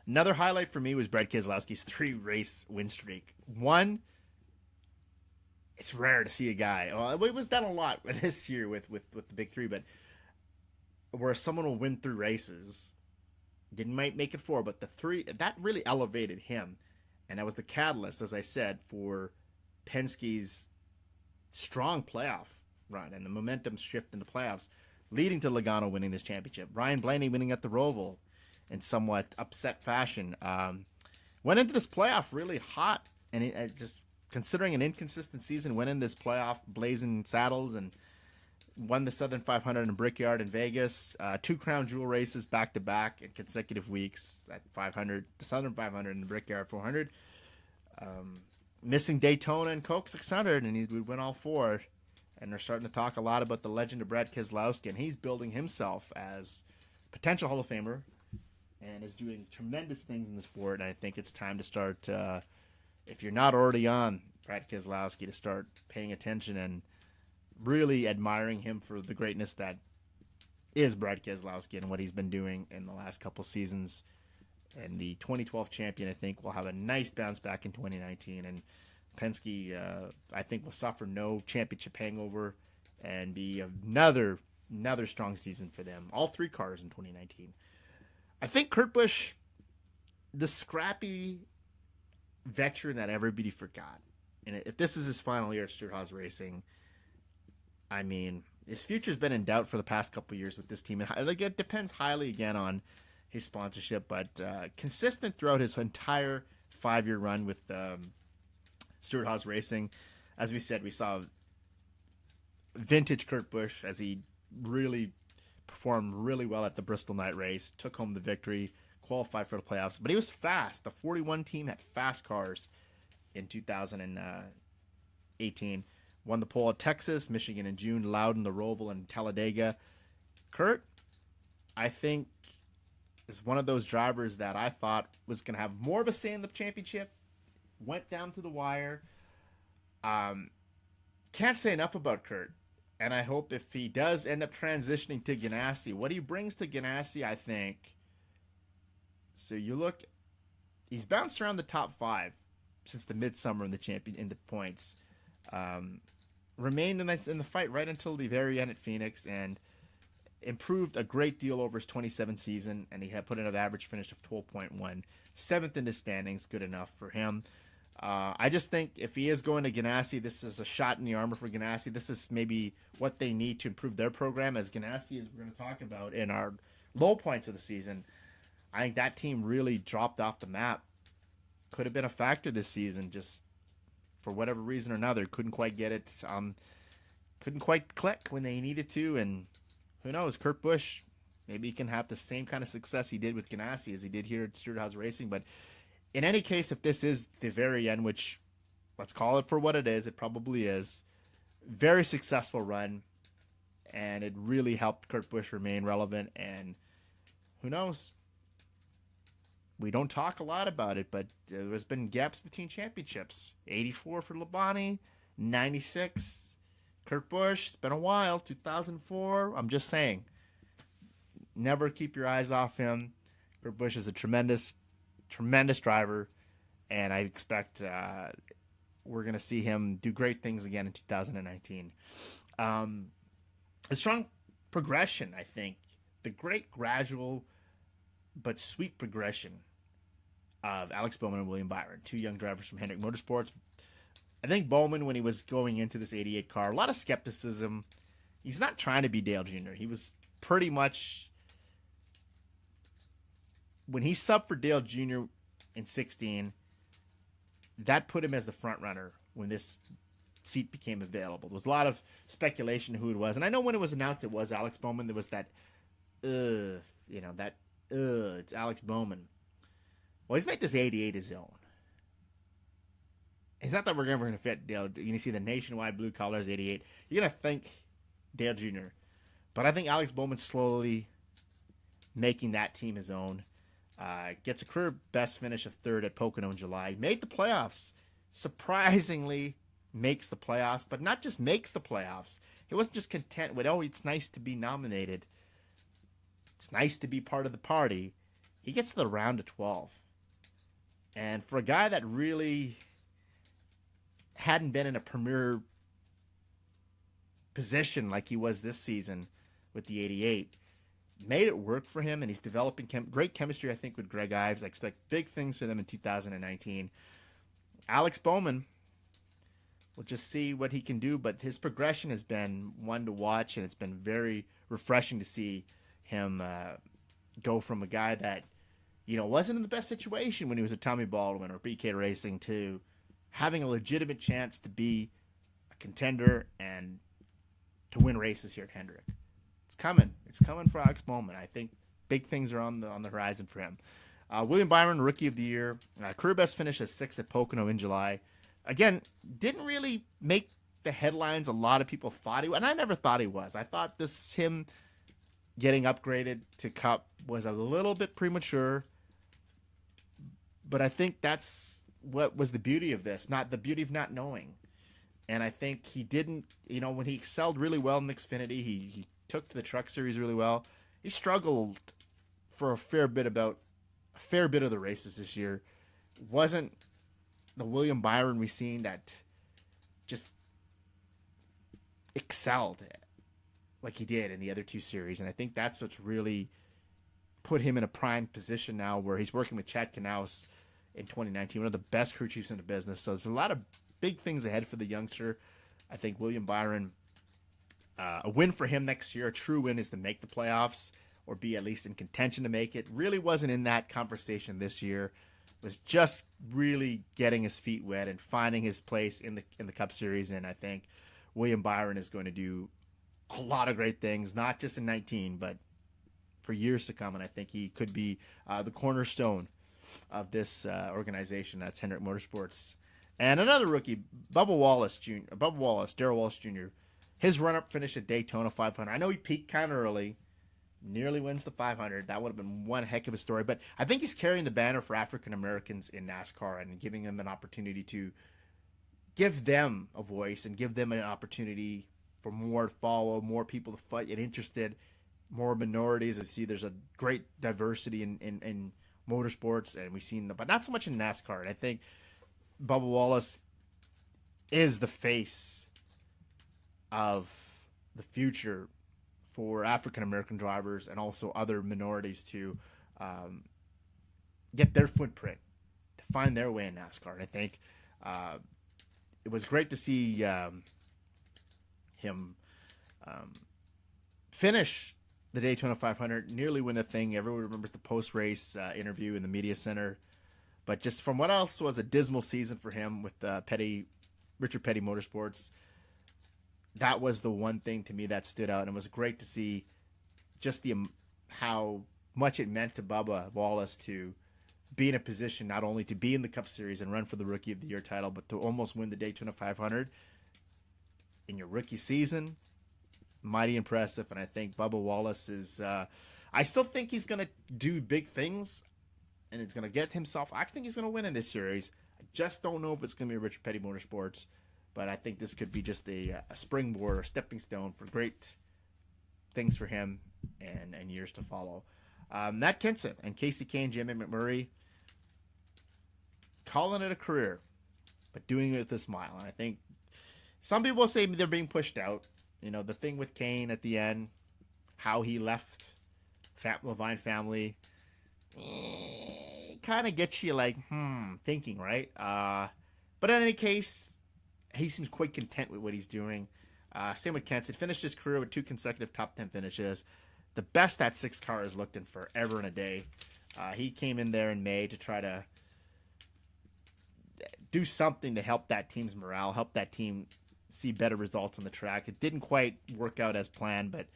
Another highlight for me was Brad Keselowski's 3-race win streak. One, it's rare to see a guy. Well, it was done a lot this year with the big 3, but where someone will win 3 races, didn't make it 4, but the 3 that really elevated him, and that was the catalyst, as I said, for Penske's strong playoff run and the momentum shift in the playoffs, leading to Logano winning this championship. Ryan Blaney winning at the Roval in somewhat upset fashion. Went into this playoff really hot, and just considering an inconsistent season, went in this playoff blazing saddles and won the Southern 500 in Brickyard in Vegas. 2 Crown Jewel races back-to-back in consecutive weeks at 500, the Southern 500 and the Brickyard 400. Missing Daytona and Coke 600, and he would win all 4. And they're starting to talk a lot about the legend of Brad Keselowski, and he's building himself as a potential Hall of Famer and is doing tremendous things in the sport. And I think it's time to start, if you're not already on Brad Keselowski, to start paying attention and really admiring him for the greatness that is Brad Keselowski and what he's been doing in the last couple seasons. And the 2012 champion, I think, will have a nice bounce back in 2019. And Penske, I think, will suffer no championship hangover and be another strong season for them. All 3 cars in 2019. I think Kurt Busch the scrappy veteran that everybody forgot. And if this is his final year at Stewart-Haas Racing, I mean, his future's been in doubt for the past couple of years with this team. And like, it depends highly again on his sponsorship, but consistent throughout his entire 5-year run with Stewart-Haas Racing. As we said, we saw vintage Kurt Busch as he really performed really well at the Bristol Night Race, took home the victory, qualified for the playoffs. But he was fast. The 41 team had fast cars in 2018. Won the pole at Texas, Michigan in June, Loudon, the Roval, and Talladega. Kurt, I think, is one of those drivers that I thought was going to have more of a say in the championship. Went down to the wire. Can't say enough about Kurt. And I hope if he does end up transitioning to Ganassi, what he brings to Ganassi, I think. So you look, he's bounced around the top 5 since the midsummer in the points. Remained in the fight right until the very end at Phoenix and improved a great deal over his 27 season, and he had put in an average finish of 12.1. 7th in the standings, good enough for him. I just think if he is going to Ganassi, this is a shot in the armor for Ganassi. This is maybe what they need to improve their program, as Ganassi, as we're going to talk about in our low points of the season. I think that team really dropped off the map. Could have been a factor this season, just for whatever reason or another, couldn't quite get it. Couldn't quite click when they needed to, and who knows, Kurt Busch, maybe he can have the same kind of success he did with Ganassi as he did here at Stewart-Haas Racing. But in any case, if this is the very end, which let's call it for what it probably is, very successful run, and it really helped Kurt Busch remain relevant. And who knows? We don't talk a lot about it, but there's been gaps between championships. 84 for Labonte, 96 Kurt Busch. It's been a while. 2004. I'm just saying. Never keep your eyes off him. Kurt Busch is a tremendous driver, and I expect we're going to see him do great things again in 2019. A strong progression, I think. The great gradual but sweet progression of Alex Bowman and William Byron, 2 young drivers from Hendrick Motorsports. I think Bowman, when he was going into this 88 car, a lot of skepticism. He's not trying to be Dale Jr. He was pretty much, when he subbed for Dale Jr. in 16, that put him as the front runner when this seat became available. There was a lot of speculation who it was. And I know when it was announced it was Alex Bowman, there was that, it's Alex Bowman. Well, he's made this 88 his own. It's not that we're ever going to fit Dale. You see the nationwide blue colors, 88. You're going to think Dale Jr. But I think Alex Bowman's slowly making that team his own. Gets a career best finish of 3rd at Pocono in July. Made the playoffs. Surprisingly makes the playoffs, but not just makes the playoffs. He wasn't just content with, it's nice to be nominated. It's nice to be part of the party. He gets to the round of 12. And for a guy that really hadn't been in a premier position like he was this season with the 88, made it work for him, and he's developing great chemistry, I think, with Greg Ives. I expect big things for them in 2019. Alex Bowman, we'll just see what he can do, but his progression has been one to watch, and it's been very refreshing to see him go from a guy that, wasn't in the best situation when he was at Tommy Baldwin or BK Racing to having a legitimate chance to be a contender and to win races here at Hendrick. It's coming. It's coming for Alex Bowman. I think big things are on the horizon for him. William Byron, Rookie of the Year. Career best finish as 6th at Pocono in July. Again, didn't really make the headlines a lot of people thought he was, and I never thought he was. I thought him getting upgraded to Cup was a little bit premature, but I think that's what was the beauty of this, not the beauty of not knowing. And I think he didn't, when he excelled really well in Xfinity, he took to the Truck Series really well. He struggled for a fair bit of the races this year. Wasn't the William Byron we've seen that just excelled like he did in the other 2 series. And I think that's what's really put him in a prime position now where he's working with Chad Knaus in 2019, one of the best crew chiefs in the business. So there's a lot of big things ahead for the youngster. I think William Byron, a win for him next year, a true win, is to make the playoffs or be at least in contention to make it. Really wasn't in that conversation this year. Was just really getting his feet wet and finding his place in the Cup Series. And I think William Byron is going to do a lot of great things, not just in 19, but for years to come. And I think he could be the cornerstone of this organization. That's Hendrick Motorsports. And another rookie, Darrell Wallace Jr. His run-up finish at Daytona 500. I know he peaked kind of early, nearly wins the 500. That would have been one heck of a story. But I think he's carrying the banner for African Americans in NASCAR and giving them an opportunity to give them a voice and give them an opportunity for more to follow, more people to fight, get interested, more minorities. I see there's a great diversity in motorsports, and we've seen, but not so much in NASCAR. And I think Bubba Wallace is the face of the future for African American drivers and also other minorities to get their footprint, to find their way in NASCAR. And I think it was great to see him finish the Daytona 500, nearly win the thing. Everyone remembers the post-race interview in the media center. But just from what else was a dismal season for him with Richard Petty Motorsports, that was the one thing to me that stood out. And it was great to see just how much it meant to Bubba Wallace to be in a position not only to be in the Cup Series and run for the Rookie of the Year title, but to almost win the Daytona 500 in your rookie season. Mighty impressive. And I think Bubba Wallace is, I still think he's going to do big things and it's going to get himself, I think he's going to win in this series. I just don't know if it's going to be Richard Petty Motorsports, but I think this could be just a springboard or stepping stone for great things for him and years to follow. Matt Kenseth and Casey Kane, Jimmy McMurray, calling it a career, but doing it with a smile. And I think some people say they're being pushed out. You know, the thing with Kane at the end, how he left Levine family, kind of gets you like, thinking, right? But in any case, he seems quite content with what he's doing. Same with Kenseth. Finished his career with 2 consecutive top 10 finishes. The best that 6 car has looked in forever and a day. He came in there in May to try to do something to help that team's morale, help that team see better results on the track. It didn't quite work out as planned, but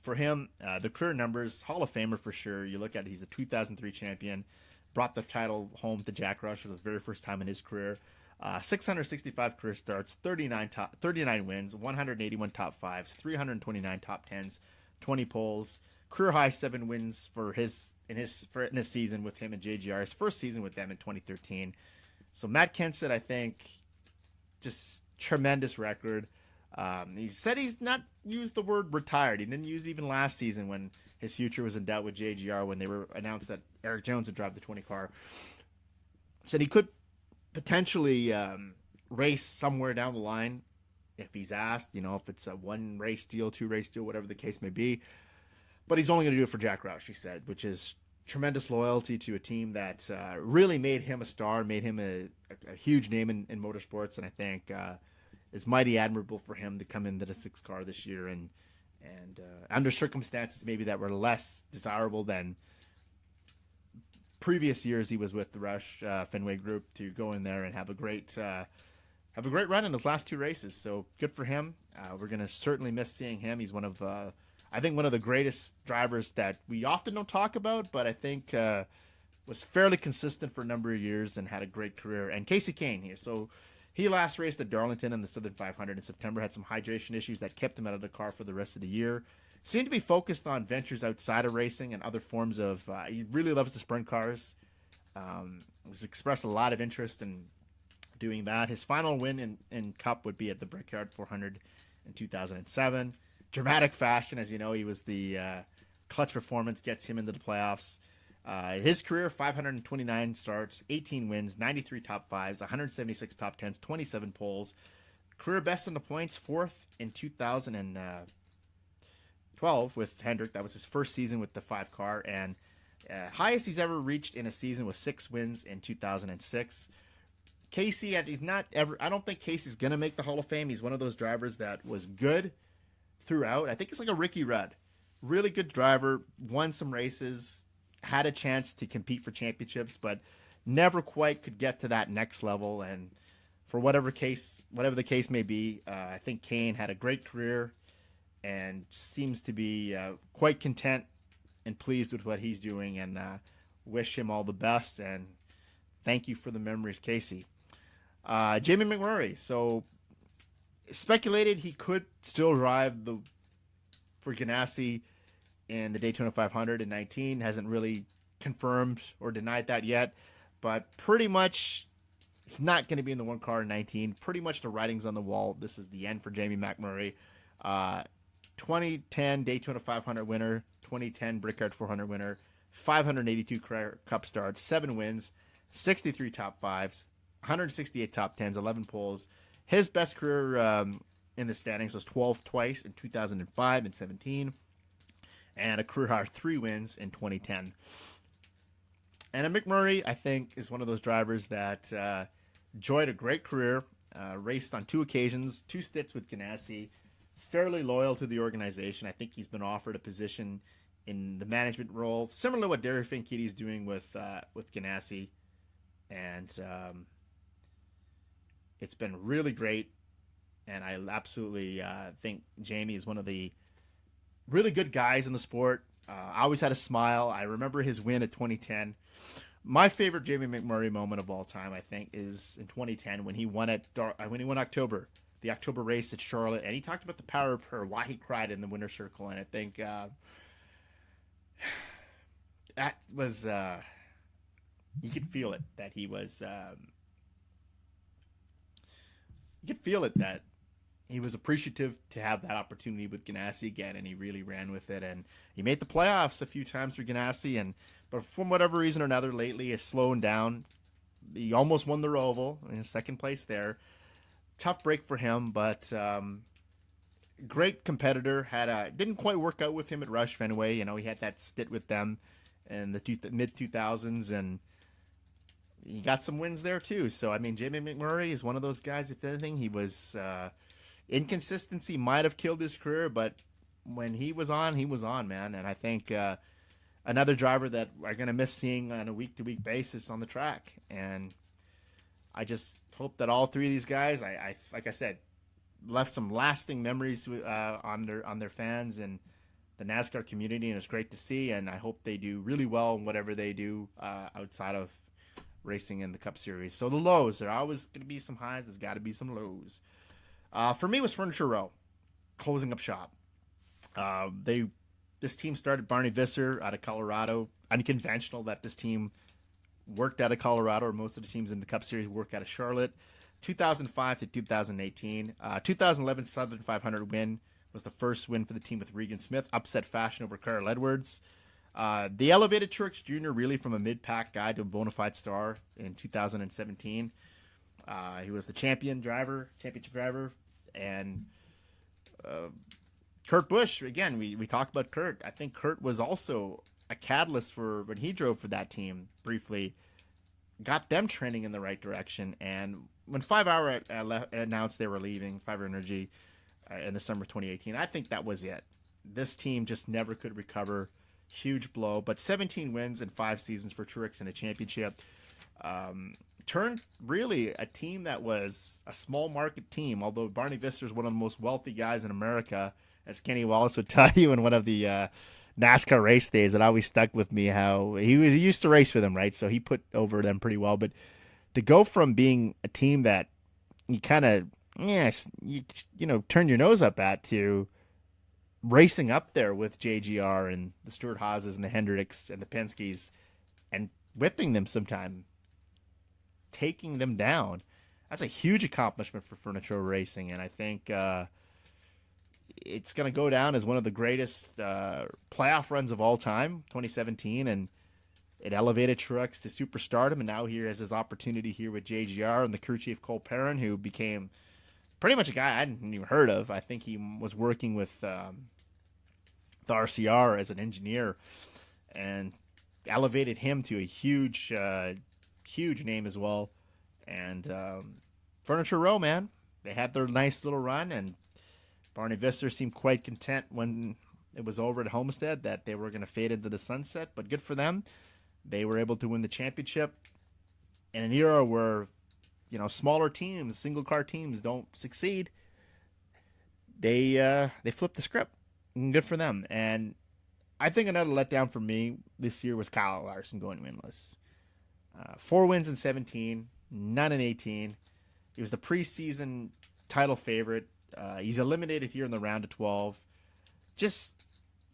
for him, the career numbers, Hall of Famer for sure. You look at it, he's the 2003 champion, brought the title home to Jack Roush for the very first time in his career. 665 career starts, 39 wins, 181 top 5s, 329 top 10s, 20 poles, career high 7 wins for his season with him and JGR, his first season with them in 2013. So Matt Kenseth, I think, just tremendous record. He said he's not used the word retired. He didn't use it even last season when his future was in doubt with JGR when they were announced that Eric Jones would drive the 20 car. Said he could potentially race somewhere down the line if he's asked, if it's a 1 race deal, 2 race deal, whatever the case may be. But he's only going to do it for Jack Roush, he said, which is tremendous loyalty to a team that really made him a star, made him a huge name in motorsports. And I think it's mighty admirable for him to come into the 6 car this year and under circumstances maybe that were less desirable than previous years he was with the Roush Fenway Group, to go in there and have a great run in his last 2 races. So good for him. We're going to certainly miss seeing him. He's one of I think one of the greatest drivers that we often don't talk about, but I think was fairly consistent for a number of years and had a great career. And Casey Kane here. So he last raced at Darlington in the Southern 500 in September, had some hydration issues that kept him out of the car for the rest of the year. Seemed to be focused on ventures outside of racing and other forms of, he really loves the sprint cars. Has expressed a lot of interest in doing that. His final win in Cup would be at the Brickyard 400 in 2007. Dramatic fashion, as you know, he was the clutch performance gets him into the playoffs. His career, 529 starts, 18 wins, 93 top 5s, 176 top 10s, 27 poles. Career best in the points, 4th in 2012 12 with Hendrick. That was his first season with the 5 car, and highest he's ever reached in a season was 6 wins in 2006. Casey, he's not ever. I don't think Casey's gonna make the Hall of Fame. He's one of those drivers that was good throughout. I think it's like a Ricky Rudd, really good driver, won some races, had a chance to compete for championships, but never quite could get to that next level. And for whatever the case may be, I think Kane had a great career and seems to be quite content and pleased with what he's doing. And wish him all the best. And thank you for the memories, Casey. Jamie McMurray. So speculated he could still drive for Ganassi in the Daytona 500 in 19. Hasn't really confirmed or denied that yet, but pretty much it's not going to be in the 1 car in 19. Pretty much the writing's on the wall. This is the end for Jamie McMurray. 2010 Daytona 500 winner, 2010 Brickyard 400 winner, 582 Cup starts, 7 wins, 63 top 5s, 168 top 10s, 11 poles. His best career in the standings was 12th twice in 2005 and 17, and a career high 3 wins in 2010. And McMurray, I think, is one of those drivers that enjoyed a great career, raced on 2 occasions, 2 stints with Ganassi, fairly loyal to the organization. I think he's been offered a position in the management role, similar to what Derek Finkitti's doing with Ganassi, and it's been really great. And I absolutely think Jamie is one of the really good guys in the sport. I always had a smile. I remember his win at 2010. My favorite Jamie McMurray moment of all time, I think, is in 2010 when he won October, the October race at Charlotte, and he talked about the power of her, why he cried in the winner's circle, and I think that was you could feel it that he was. You could feel it that he was appreciative to have that opportunity with Ganassi again, and he really ran with it. And he made the playoffs a few times for Ganassi, but from whatever reason or another, lately it's slowing down. He almost won the Roval in 2nd place there. Tough break for him, but great competitor. Didn't quite work out with him at Rush Fenway. You know, he had that stint with them in the mid 2000s, and he got some wins there too. So I mean, Jamie McMurray is one of those guys. If anything, he was. Inconsistency might have killed his career, but when he was on, man. And I think another driver that we're going to miss seeing on a week-to-week basis on the track. And I just hope that all 3 of these guys, I like I said, left some lasting memories on their fans and the NASCAR community, and it's great to see. And I hope they do really well in whatever they do outside of racing in the Cup Series. So the lows, there are always going to be some highs. There's got to be some lows. For me, it was Furniture Row, closing up shop. This team started Barney Visser out of Colorado. Unconventional that this team worked out of Colorado, or most of the teams in the Cup Series work out of Charlotte. 2005 to 2018. 2011 Southern 500 win was the first win for the team with Regan Smith. Upset fashion over Carl Edwards. They elevated Truex Jr. really from a mid-pack guy to a bona fide star in 2017. He was the championship driver, and Kurt Busch, again, we talked about Kurt. I think Kurt was also a catalyst for when he drove for that team briefly, got them trending in the right direction. And when 5 Hour announced they were leaving, 5 Hour Energy, in the summer of 2018, I think that was it. This team just never could recover. Huge blow, but 17 wins in 5 seasons for Truex in a championship. Turned really a team that was a small market team, although Barney Visser is one of the most wealthy guys in America, as Kenny Wallace would tell you in one of the NASCAR race days. It always stuck with me how he used to race for them, right? So he put over them pretty well. But to go from being a team that you kind of, turn your nose up at to racing up there with JGR and the Stuart Haases and the Hendricks and the Penske's and whipping them sometime, taking them down. That's a huge accomplishment for Furniture Racing, and I think it's going to go down as one of the greatest playoff runs of all time, 2017, and it elevated Truex to superstardom, and now he has his opportunity here with JGR and the crew chief Cole Perrin, who became pretty much a guy I hadn't even heard of. I think he was working with the RCR as an engineer, and elevated him to a huge name as well. And Furniture Row, man, they had their nice little run, and Barney Visser seemed quite content when it was over at Homestead that they were going to fade into the sunset. But good for them. They were able to win the championship in an era where, smaller teams, single car teams don't succeed. They flipped the script. And good for them. And I think another letdown for me this year was Kyle Larson going winless. 4 wins in 17, none in 18. He was the preseason title favorite. He's eliminated here in the round of 12. Just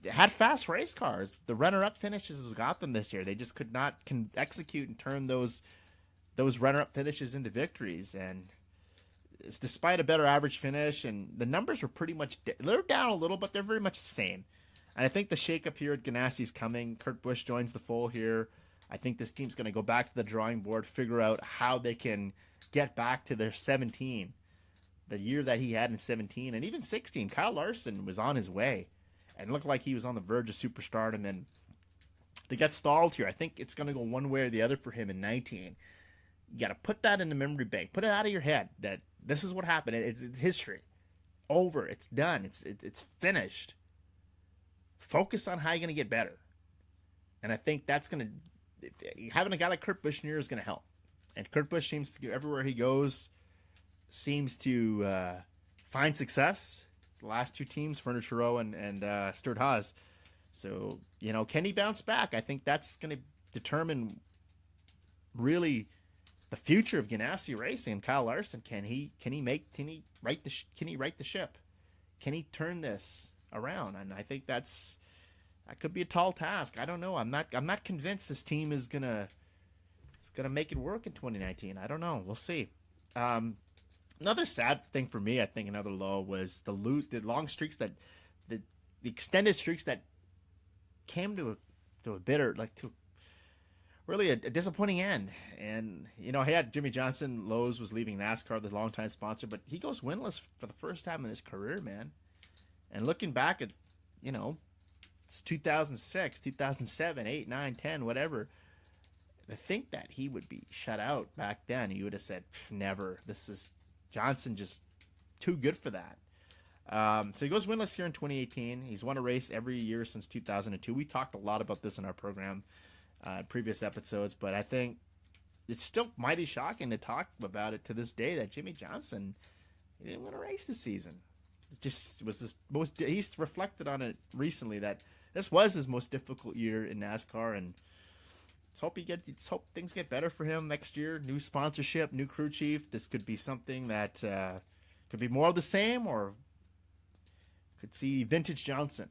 had fast race cars. The runner-up finishes got them this year. They just could not execute and turn those runner-up finishes into victories. And despite a better average finish, and the numbers were pretty much they're down a little, but they're very much the same. And I think the shakeup here at Ganassi is coming. Kurt Busch joins the fold here. I think this team's going to go back to the drawing board, figure out how they can get back to their 17, the year that he had in 17 and even 16. Kyle Larson was on his way and looked like he was on the verge of superstardom. And to get stalled here, I think it's going to go one way or the other for him in 19. You got to put that in the memory bank. Put it out of your head that this is what happened. It's history. Over. It's done. It's finished. Focus on how you're going to get better. And I think that's going to... Having a guy like Kurt Busch near is going to help. And Kurt Busch seems to, everywhere he goes, seems to find success. The last two teams, Furniture Row and Stuart Haas. So, can he bounce back? I think that's going to determine really the future of Ganassi Racing. And Kyle Larson, can he right the ship? Can he turn this around? And I think that could be a tall task. I don't know. I'm not convinced this team is gonna make it work in 2019. I don't know. We'll see. Another sad thing for me, I think another low was the long streaks the extended streaks that came to a bitter, to really a disappointing end. And he had Jimmy Johnson. Lowe's was leaving NASCAR, the longtime sponsor, but he goes winless for the first time in his career, man. And looking back at, it's 2006, 2007, 8, 9, 10, whatever. To think that he would be shut out back then, you would have said, never. This is Johnson, just too good for that. So he goes winless here in 2018. He's won a race every year since 2002. We talked a lot about this in our program, previous episodes, but I think it's still mighty shocking to talk about it to this day that Jimmy Johnson, he didn't win a race this season. It just was he's reflected on it recently that this was his most difficult year in NASCAR, and let's hope things get better for him next year. New sponsorship, new crew chief. This could be something that could be more of the same, or could see vintage Johnson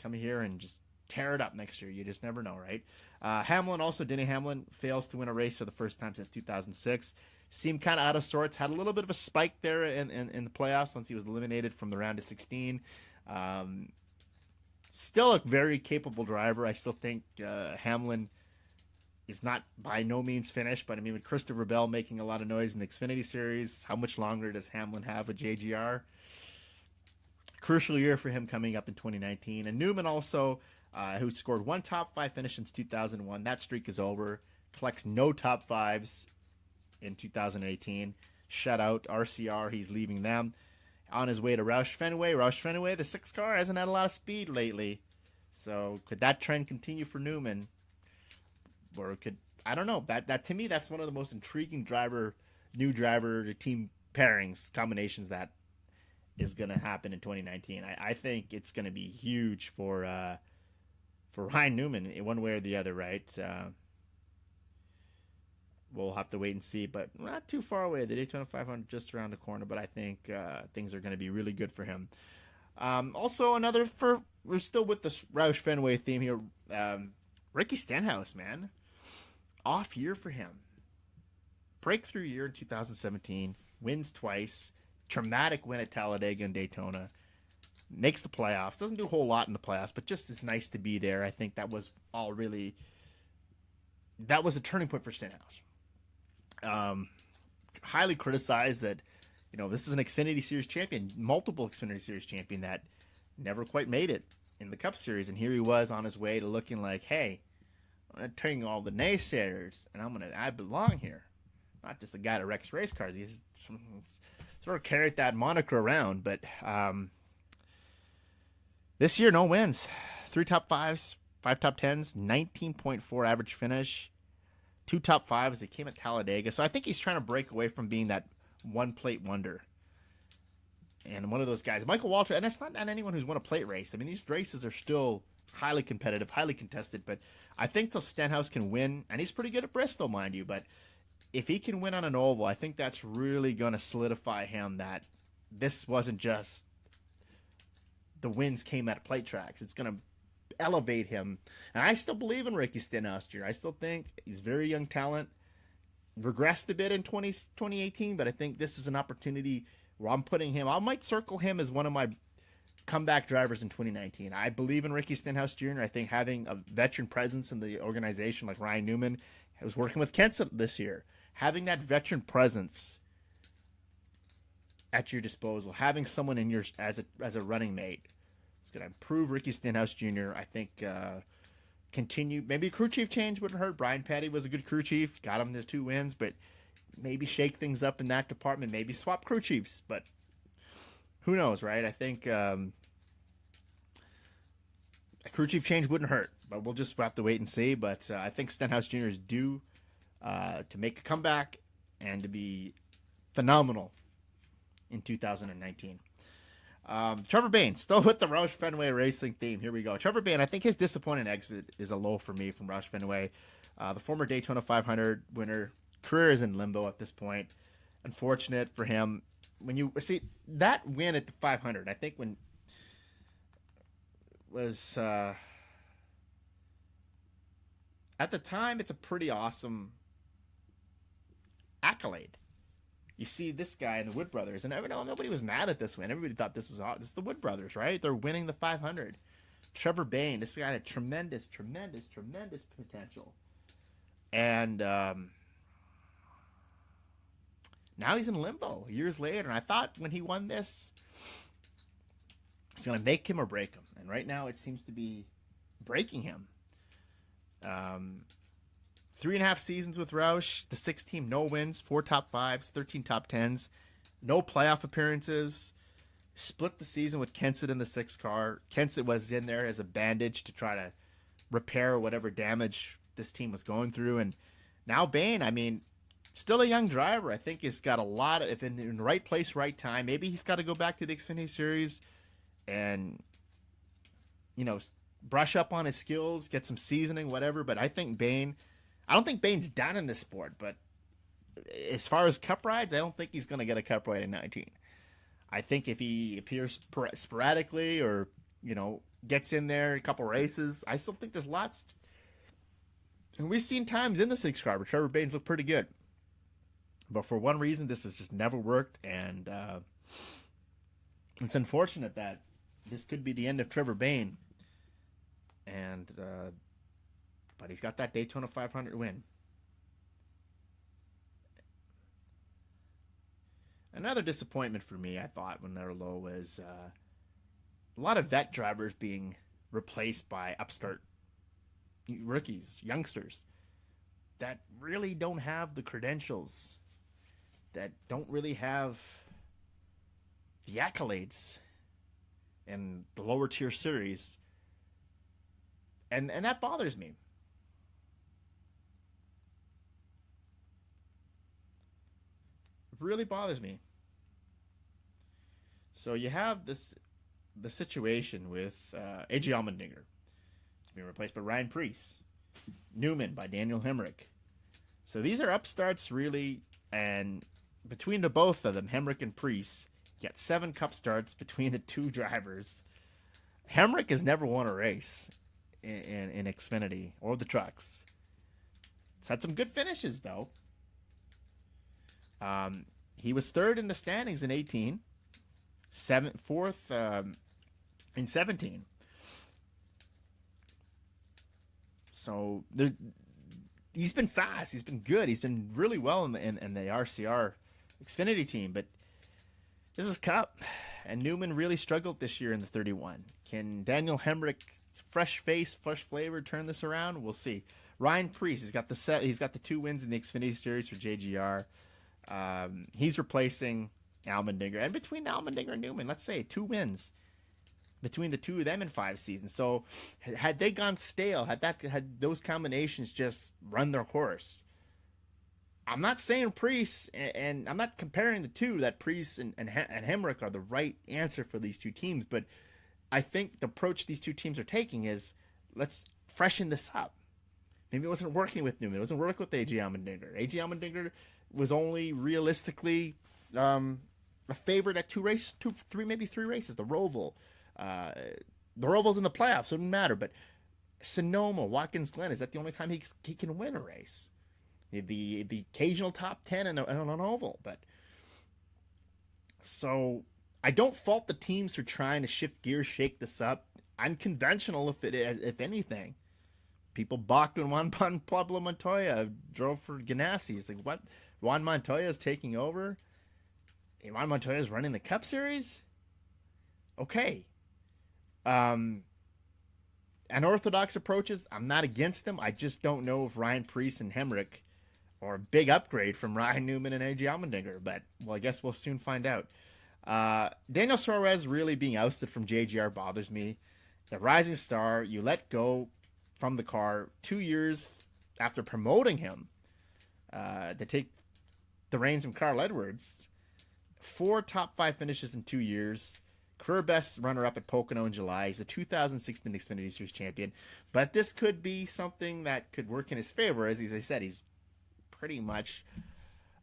come here and just tear it up next year. You just never know, right? Denny Hamlin fails to win a race for the first time since 2006. Seemed kind of out of sorts. Had a little bit of a spike there in the playoffs once he was eliminated from the round of 16. Still a very capable driver. I still think Hamlin is not by no means finished, but I mean, with Christopher Bell making a lot of noise in the Xfinity Series, how much longer does Hamlin have with JGR? Crucial year for him coming up in 2019. And Newman also, who scored one top 5 finish since 2001. That streak is over. Collects no top 5s in 2018. Shutout RCR, he's leaving them. On his way to Roush Fenway. Roush Fenway, the 6 car, hasn't had a lot of speed lately. So could that trend continue for Newman? Or I don't know. That to me, that's one of the most intriguing new driver to team pairings, combinations that is going to happen in 2019. I think it's going to be huge for Ryan Newman in one way or the other, right? We'll have to wait and see, but not too far away. The Daytona 500 just around the corner, but I think things are going to be really good for him. Also, we're still with this Roush Fenway theme here. Ricky Stenhouse, man. Off year for him. Breakthrough year in 2017. Wins twice. Traumatic win at Talladega and Daytona. Makes the playoffs. Doesn't do a whole lot in the playoffs, but just is nice to be there. I think that was a turning point for Stenhouse. Highly criticized that, this is an Xfinity Series champion, multiple Xfinity Series champion that never quite made it in the Cup Series, and here he was on his way to looking like, hey, I'm going to turn all the naysayers, and I belong here. Not just the guy that wrecks race cars. He's sort of carried that moniker around, but this year, no wins. 3 top 5s, 5 top 10s, 19.4 average finish, 2 top 5s. They came at Talladega. So I think he's trying to break away from being that one-plate wonder. And one of those guys, Michael Waltrip, and it's not anyone who's won a plate race. I mean, these races are still highly competitive, highly contested, but I think the Stenhouse can win, and he's pretty good at Bristol, mind you, but if he can win on an oval, I think that's really going to solidify him that this wasn't just the wins came at plate tracks. It's going to elevate him. And I still believe in Ricky Stenhouse Jr. I still think he's very young talent. Regressed a bit in 2018, but I think this is an opportunity where I'm putting him. I might circle him as one of my comeback drivers in 2019. I believe in Ricky Stenhouse Jr. I think having a veteran presence in the organization like Ryan Newman was working with Kenseth this year. Having that veteran presence at your disposal, having someone in your as a running mate, it's going to improve Ricky Stenhouse Jr. I think continue. Maybe a crew chief change wouldn't hurt. Brian Petty was a good crew chief, got him his 2 wins, but maybe shake things up in that department. Maybe swap crew chiefs, but who knows, right? I think a crew chief change wouldn't hurt, but we'll just have to wait and see. But I think Stenhouse Jr. is due to make a comeback and to be phenomenal in 2019. Trevor Bayne, still with the Roush Fenway Racing theme. Here we go. Trevor Bayne, I think his disappointing exit is a low for me from Roush Fenway. The former Daytona 500 winner, career is in limbo at this point. Unfortunate for him. When you see that win at the 500, I think when was at the time, it's a pretty awesome accolade. You see this guy and the Wood Brothers, and nobody was mad at this win. Everybody thought this was the Wood Brothers, right? They're winning the 500. Trevor Bayne, this guy had tremendous potential, and now he's in limbo years later. And I thought when he won this, it's going to make him or break him. And right now, it seems to be breaking him. 3.5 seasons with Roush, the 6 team, no wins, 4 top 5s, 13 top 10s, no playoff appearances. Split the season with Kenseth in the 6 car. Kenseth was in there as a bandage to try to repair whatever damage this team was going through. And now Bayne, I mean, still a young driver. I think he's got a lot of, if in the right place, right time. Maybe he's got to go back to the Xfinity Series and, brush up on his skills, get some seasoning, whatever. But I don't think Bayne's done in this sport, but as far as cup rides, I don't think he's going to get a cup ride in 19. I think if he appears sporadically or, gets in there a couple races, I still think there's lots. And we've seen times in the 6 car where Trevor Bayne's looked pretty good. But for one reason, this has just never worked. And it's unfortunate that this could be the end of Trevor Bayne. And, but he's got that Daytona 500 win. Another disappointment for me, I thought, when they were low was a lot of vet drivers being replaced by upstart rookies, youngsters, that really don't have the credentials, that don't really have the accolades in the lower tier series. And that bothers me. It really bothers me. So you have the situation with AJ Allmendinger. He's being replaced by Ryan Preece. Newman by Daniel Hemrick. So these are upstarts, really, and between the both of them, Hemrick and Preece, get 7 cup starts between the 2 drivers. Hemrick has never won a race in Xfinity or the trucks. It's had some good finishes, though. He was 3rd in the standings in 18, 4th in 17. So he's been fast. He's been good. He's been really well in the RCR Xfinity team. But this is Cup. and Newman really struggled this year in the 31. Can Daniel Hemrick, fresh face, fresh flavor, turn this around? We'll see. Ryan Preece, he's got the 2 wins in the Xfinity Series for JGR. He's replacing Allmendinger, and between Allmendinger and Newman, let's say 2 wins between the two of them in 5 seasons. So had they gone stale, had those combinations just run their course, I'm not saying Preece, and I'm not comparing the two, that Preece and Hemrick are the right answer for these 2 teams, but I think the approach these 2 teams are taking is, let's freshen this up. Maybe it wasn't working with Newman. It wasn't working with A.J. Allmendinger. A.J. Allmendinger was only realistically a favorite at 3 races. The Roval. The Roval's in the playoffs, so it doesn't matter, but Sonoma, Watkins Glen, is that the only time he can win a race? The occasional top 10 in an oval, but so I don't fault the teams for trying to shift gears, shake this up. Unconventional, if anything. People balked when Juan Pablo Montoya drove for Ganassi. It's like, what? Juan Montoya is taking over? Juan Montoya is running the Cup Series? Okay. Unorthodox approaches, I'm not against them. I just don't know if Ryan Preece and Hemrick or a big upgrade from Ryan Newman and A.J. Allmendinger, but, well, I guess we'll soon find out. Daniel Suarez really being ousted from JGR bothers me. The rising star, you let go from the car 2 years after promoting him to take the reins from Carl Edwards. 4 top 5 finishes in 2 years. Career best runner-up at Pocono in July. He's the 2016 Xfinity Series champion. But this could be something that could work in his favor. As I said, he's pretty much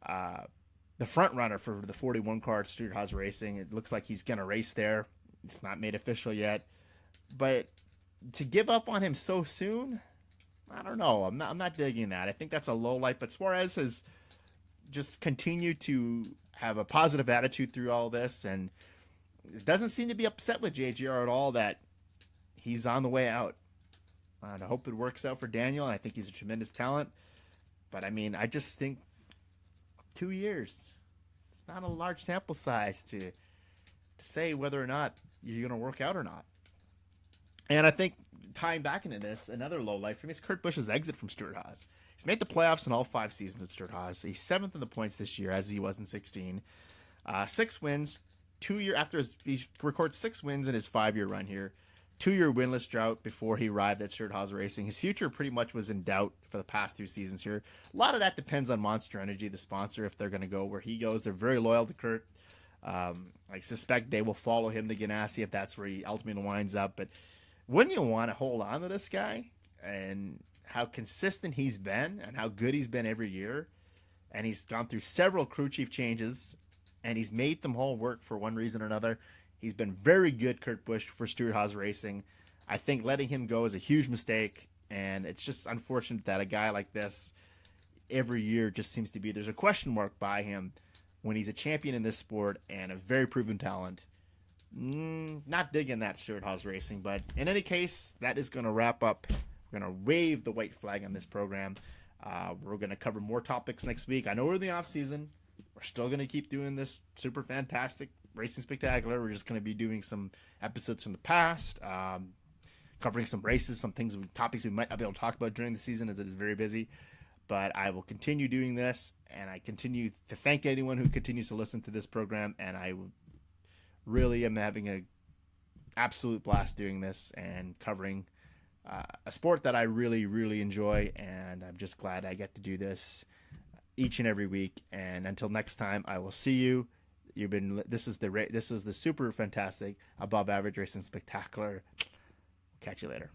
the front runner for the 41 car at Stewart-Haas Racing. It looks like he's going to race there. It's not made official yet. But to give up on him so soon, I don't know. I'm not digging that. I think that's a low light. But Suarez has just continued to have a positive attitude through all this, and doesn't seem to be upset with JGR at all that he's on the way out. And I hope it works out for Daniel, and I think he's a tremendous talent. But, I mean, I just think 2 years, it's not a large sample size to say whether or not you're going to work out or not. And I think tying back into this, another low light for me is Kurt Busch's exit from Stewart-Haas. He's made the playoffs in all 5 seasons at Stewart-Haas. He's 7th in the points this year, as he was in 16. 6 wins. 2 year after he records 6 wins in his 5-year run here. 2-year winless drought before he arrived at Stewart-Haas Racing. His future pretty much was in doubt for the past 2 seasons here. A lot of that depends on Monster Energy, the sponsor, if they're going to go where he goes. They're very loyal to Kurt. I suspect they will follow him to Ganassi if that's where he ultimately winds up. But wouldn't you want to hold on to this guy and how consistent he's been and how good he's been every year? And he's gone through several crew chief changes, and he's made them all work for one reason or another. He's been very good, Kurt Busch, for Stewart-Haas Racing. I think letting him go is a huge mistake, and it's just unfortunate that a guy like this every year just seems to be, there's a question mark by him when he's a champion in this sport and a very proven talent. Not digging that Stewart-Haas Racing, but in any case, that is going to wrap up. We're going to wave the white flag on this program. We're going to cover more topics next week. I know we're in the off season. We're still going to keep doing this super fantastic Racing Spectacular. We're just going to be doing some episodes from the past, covering some races, some things, topics we might not be able to talk about during the season as it is very busy. But I will continue doing this, and I continue to thank anyone who continues to listen to this program, and I really am having an absolute blast doing this and covering a sport that I really, really enjoy, and I'm just glad I get to do this each and every week. And until next time, I will see you. This is the super fantastic, above average Racing Spectacular. Catch you later.